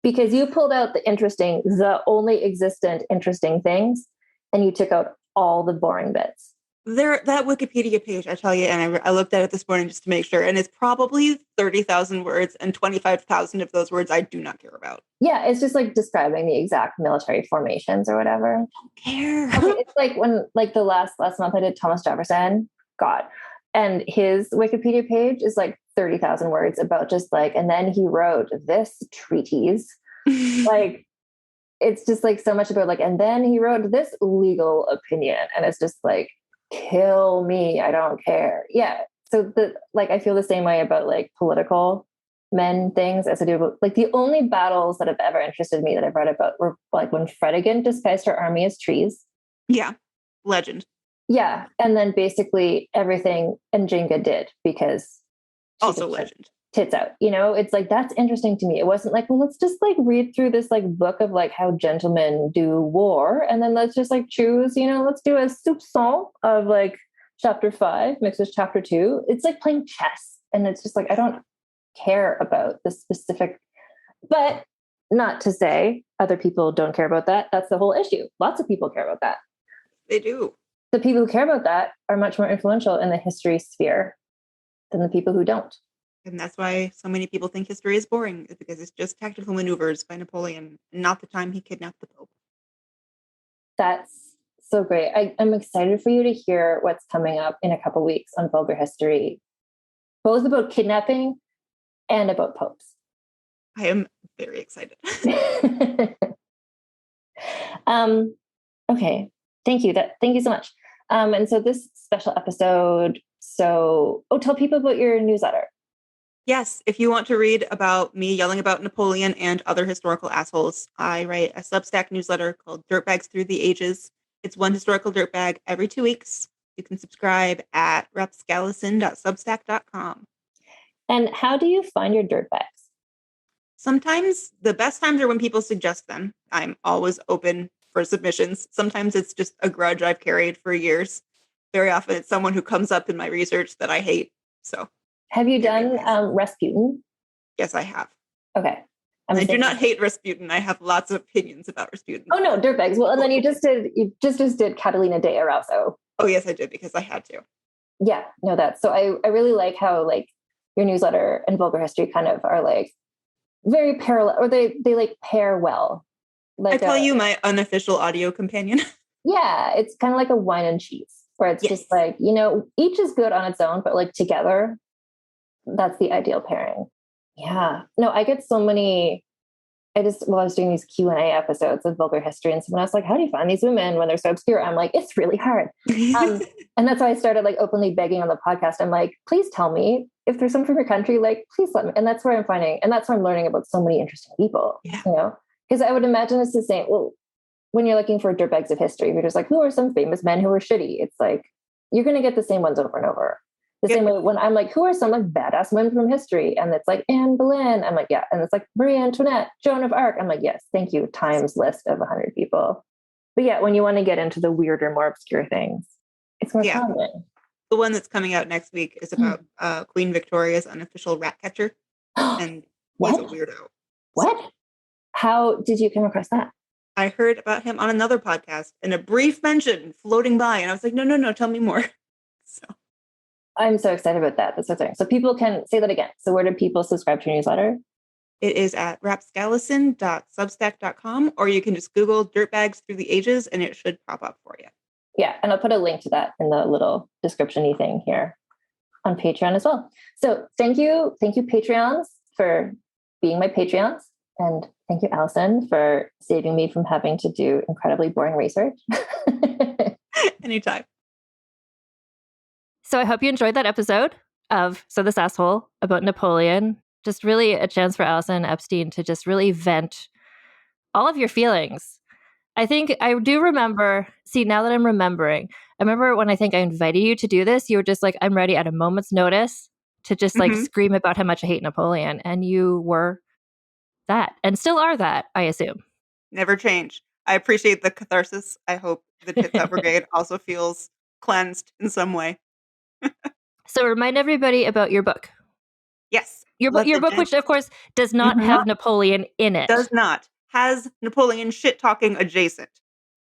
Because you pulled out the only existent interesting things, and you took out all the boring bits. That Wikipedia page, I tell you, and I looked at it this morning just to make sure, and it's probably 30,000 words, and 25,000 of those words I do not care about. Yeah, it's just like describing the exact military formations or whatever. I don't care. Okay, it's like when, like the last month I did Thomas Jefferson, God, and his Wikipedia page is like 30,000 words about just like, and then he wrote this treatise. Like, it's just like so much about like, and then he wrote this legal opinion, and it's just like, kill me, I don't care. Yeah. So I feel the same way about like political men things as I do about like the only battles that have ever interested me that I've read about were like when Fredegonde disguised her army as trees. Yeah. Legend. Yeah. And then basically everything Njinga did because also legend. Tits out, it's like, that's interesting to me. It wasn't like, well, let's just like read through this like book of like how gentlemen do war, and then let's just like choose, let's do a soupçon of like chapter 5 mixed with chapter 2. It's like playing chess, and it's just like, I don't care about the specific, but not to say other people don't care about that. That's the whole issue. Lots of people care about that. They do. The people who care about that are much more influential in the history sphere than the people who don't. And that's why so many people think history is boring, because it's just tactical maneuvers by Napoleon, not the time he kidnapped the Pope. That's so great. I'm excited for you to hear what's coming up in a couple weeks on Vulgar History, both about kidnapping and about popes. I am very excited. Okay. Thank you. Thank you so much. And so this special episode, tell people about your newsletter. Yes, if you want to read about me yelling about Napoleon and other historical assholes, I write a Substack newsletter called Dirtbags Through the Ages. It's one historical dirtbag every 2 weeks. You can subscribe at rapscallison.substack.com. And how do you find your dirtbags? Sometimes the best times are when people suggest them. I'm always open for submissions. Sometimes it's just a grudge I've carried for years. Very often it's someone who comes up in my research that I hate. So. Have you done Rasputin? Yes, I have. Okay. I do not hate Rasputin. I have lots of opinions about Rasputin. Oh no, dirtbags. Well, and then you just did Catalina de Erauso. Oh yes, I did, because I had to. Yeah, no, that's so I really like how like your newsletter and Vulgar History kind of are like very parallel, or they like pair well. Like I call you my unofficial audio companion. Yeah, it's kind of like a wine and cheese, where it's just like, each is good on its own, but like together, that's the ideal pairing. Yeah. No, I get so many. I was doing these Q&A episodes of Vulgar History, and someone else like, how do you find these women when they're so obscure? I'm like, it's really hard. And that's why I started like openly begging on the podcast. I'm like, please tell me if there's some from your country, like, please let me. And that's where I'm finding, and that's where I'm learning about so many interesting people, because I would imagine it's the same. Well, when you're looking for dirtbags of history, you're just like, who are some famous men who were shitty? It's like, you're going to get the same ones over and over. The same way when I'm like, who are some like badass women from history? And it's like Anne Boleyn. I'm like, yeah. And it's like Marie Antoinette, Joan of Arc. I'm like, yes, thank you. Times list of 100 people. But yeah, when you want to get into the weirder, more obscure things, it's more challenging. The one that's coming out next week is about Queen Victoria's unofficial rat catcher. And he's a weirdo. What? How did you come across that? I heard about him on another podcast in a brief mention floating by. And I was like, no, tell me more. So. I'm so excited about that. That's so exciting. So people can say that again. So where do people subscribe to your newsletter? It is at rapscallison.substack.com, or you can just Google Dirtbags Through the Ages and it should pop up for you. Yeah. And I'll put a link to that in the little description-y thing here on Patreon as well. So thank you. Thank you, Patreons, for being my Patreons. And thank you, Allison, for saving me from having to do incredibly boring research. Anytime. So I hope you enjoyed that episode of So This Asshole about Napoleon. Just really a chance for Allison Epstein to just really vent all of your feelings. I think I do remember, now that I'm remembering, I remember when I think I invited you to do this, you were just like, I'm ready at a moment's notice to just like scream about how much I hate Napoleon. And you were that, and still are that, I assume. Never change. I appreciate the catharsis. I hope the Tits Out Brigade also feels cleansed in some way. So remind everybody about your book. Yes. Your book, which of course does not have Napoleon in it. Does not. Has Napoleon shit-talking adjacent.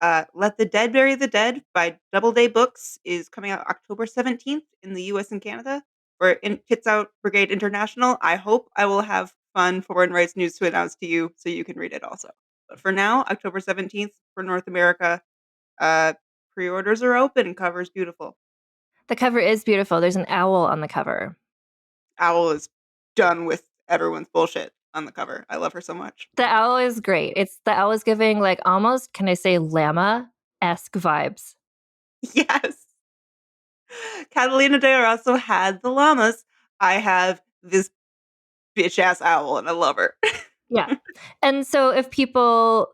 Let the Dead Bury the Dead by Doubleday Books is coming out October 17th in the US and Canada. For Tits Out Brigade International, I hope I will have fun foreign rights news to announce to you so you can read it also. But for now, October 17th for North America, pre-orders are open. Cover's beautiful. The cover is beautiful. There's an owl on the cover. Owl is done with everyone's bullshit on the cover. I love her so much. The owl is great. The owl is giving like almost, can I say, llama-esque vibes. Yes. Catalina de also had the llamas. I have this bitch-ass owl, and I love her. Yeah. And so if people,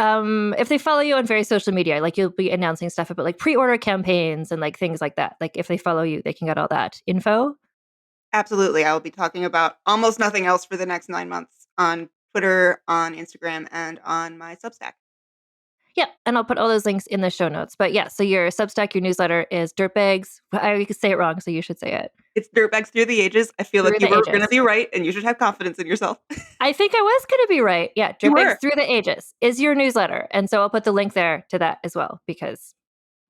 if they follow you on various social media, like you'll be announcing stuff about like pre-order campaigns and like things like that. Like if they follow you, they can get all that info. Absolutely. I will be talking about almost nothing else for the next 9 months on Twitter, on Instagram, and on my Substack. Yeah, and I'll put all those links in the show notes. But yeah, so your Substack, your newsletter is Dirtbags. I could say it wrong, so you should say it. It's Dirtbags Through the Ages. I feel like you were going to be right, and you should have confidence in yourself. I think I was going to be right. Yeah, You Dirtbags were. Through the Ages is your newsletter. And so I'll put the link there to that as well, because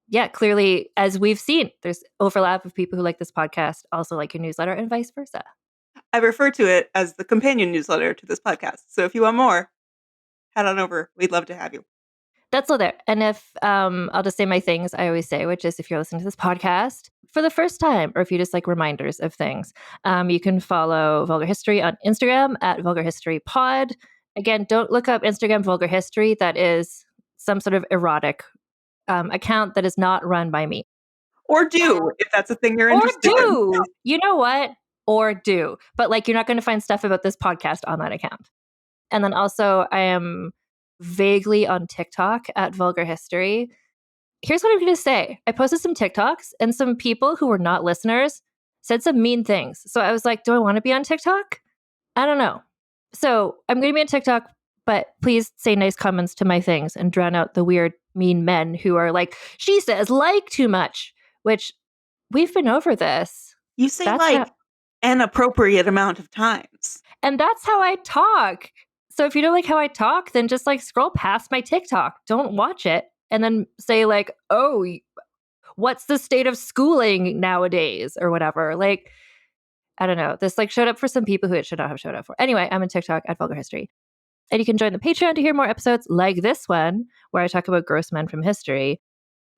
yeah, clearly, as we've seen, there's overlap of people who like this podcast also like your newsletter and vice versa. I refer to it as the companion newsletter to this podcast. So if you want more, head on over. We'd love to have you. That's all there. And if I'll just say my things I always say, which is if you're listening to this podcast for the first time, or if you just like reminders of things, you can follow Vulgar History on Instagram at Vulgar History Pod. Again, don't look up Instagram Vulgar History. That is some sort of erotic account that is not run by me. Or do, if that's a thing you're interested in. You know what? Or do. But like, you're not going to find stuff about this podcast on that account. And then also, I am vaguely on TikTok at Vulgar History. Here's what I'm going to say. I posted some TikToks and some people who were not listeners said some mean things. So I was like, do I want to be on TikTok? I don't know. So I'm going to be on TikTok, but please say nice comments to my things and drown out the weird, mean men who are like, she says like too much, which we've been over this. You say an appropriate amount of times. And that's how I talk. So if you don't like how I talk, then just like scroll past my TikTok. Don't watch it. And then say like, oh, what's the state of schooling nowadays or whatever? Like, I don't know. This like showed up for some people who it should not have showed up for. Anyway, I'm on TikTok at Vulgar History. And you can join the Patreon to hear more episodes like this one, where I talk about gross men from history.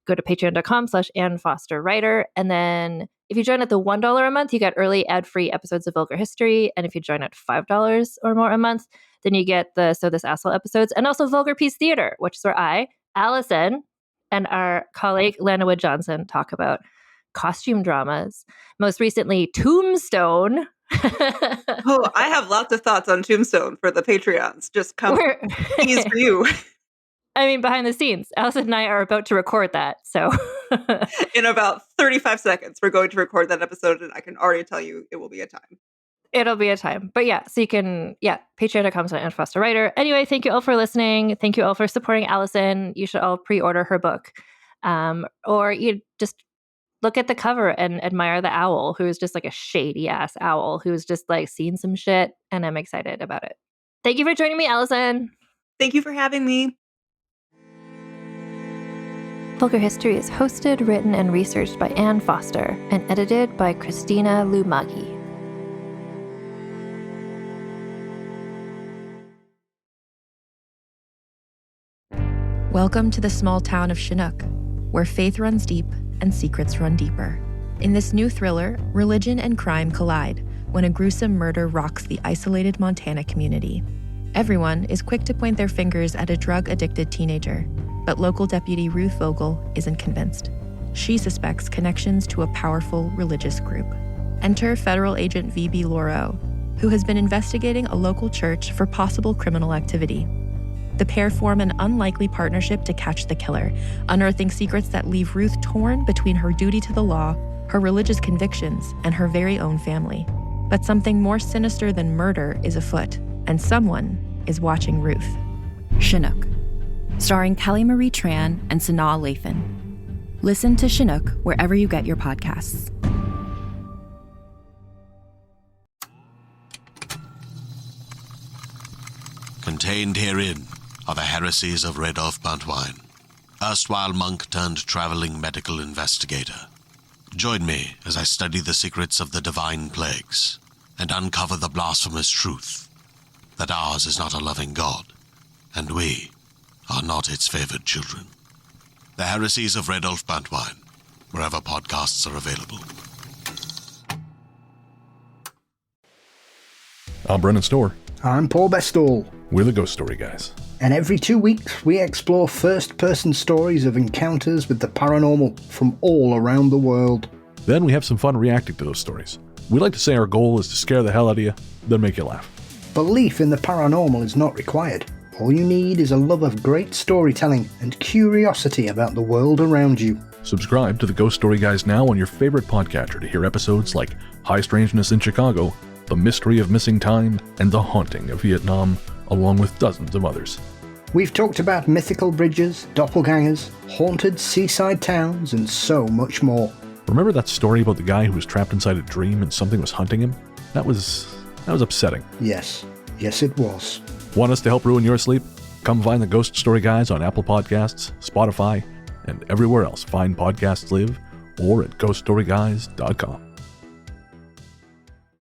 Go to patreon.com/AnnFosterWriter. And then if you join at the $1 a month, you get early ad-free episodes of Vulgar History. And if you join at $5 or more a month, then you get the So This Asshole episodes and also Vulgar Peace Theater, which is where I, Allison, and our colleague Lana Wood Johnson talk about costume dramas. Most recently, Tombstone. Oh, I have lots of thoughts on Tombstone for the Patreons. Just come ease for you. I mean, behind the scenes, Allison and I are about to record that. So in about 35 seconds, we're going to record that episode, and I can already tell you it will be a time. It'll be a time. But yeah, so you can, patreon.com/AnnFosterWriter. Anyway, thank you all for listening. Thank you all for supporting Allison. You should all pre-order her book. Or you just look at the cover and admire the owl, who is just like a shady ass owl who's just like seen some shit, and I'm excited about it. Thank you for joining me, Allison. Thank you for having me. Vulgar History is hosted, written, and researched by Ann Foster and edited by Christina Lumagi. Welcome to the small town of Chinook, where faith runs deep and secrets run deeper. In this new thriller, religion and crime collide when a gruesome murder rocks the isolated Montana community. Everyone is quick to point their fingers at a drug-addicted teenager, but local deputy Ruth Vogel isn't convinced. She suspects connections to a powerful religious group. Enter federal agent V.B. Laureau, who has been investigating a local church for possible criminal activity. The pair form an unlikely partnership to catch the killer, unearthing secrets that leave Ruth torn between her duty to the law, her religious convictions, and her very own family. But something more sinister than murder is afoot, and someone is watching Ruth. Chinook, starring Kelly Marie Tran and Sanaa Lathan. Listen to Chinook wherever you get your podcasts. Contained herein are the heresies of Radolf Buntwine, erstwhile monk turned traveling medical investigator. Join me as I study the secrets of the divine plagues and uncover the blasphemous truth that ours is not a loving God, and we are not its favored children. The Heresies of Redolf Buntwine, wherever podcasts are available. I'm Brennan Storr. I'm Paul Bestall. We're the Ghost Story Guys. And every 2 weeks, we explore first-person stories of encounters with the paranormal from all around the world. Then we have some fun reacting to those stories. We like to say our goal is to scare the hell out of you, then make you laugh. Belief in the paranormal is not required. All you need is a love of great storytelling and curiosity about the world around you. Subscribe to the Ghost Story Guys now on your favorite podcatcher to hear episodes like High Strangeness in Chicago, The Mystery of Missing Time, and The Haunting of Vietnam, along with dozens of others. We've talked about mythical bridges, doppelgangers, haunted seaside towns, and so much more. Remember that story about the guy who was trapped inside a dream and something was hunting him? That was upsetting. Yes it was. Want us to help ruin your sleep? Come find the Ghost Story Guys on Apple Podcasts, Spotify, and everywhere else fine podcasts live, or at ghoststoryguys.com.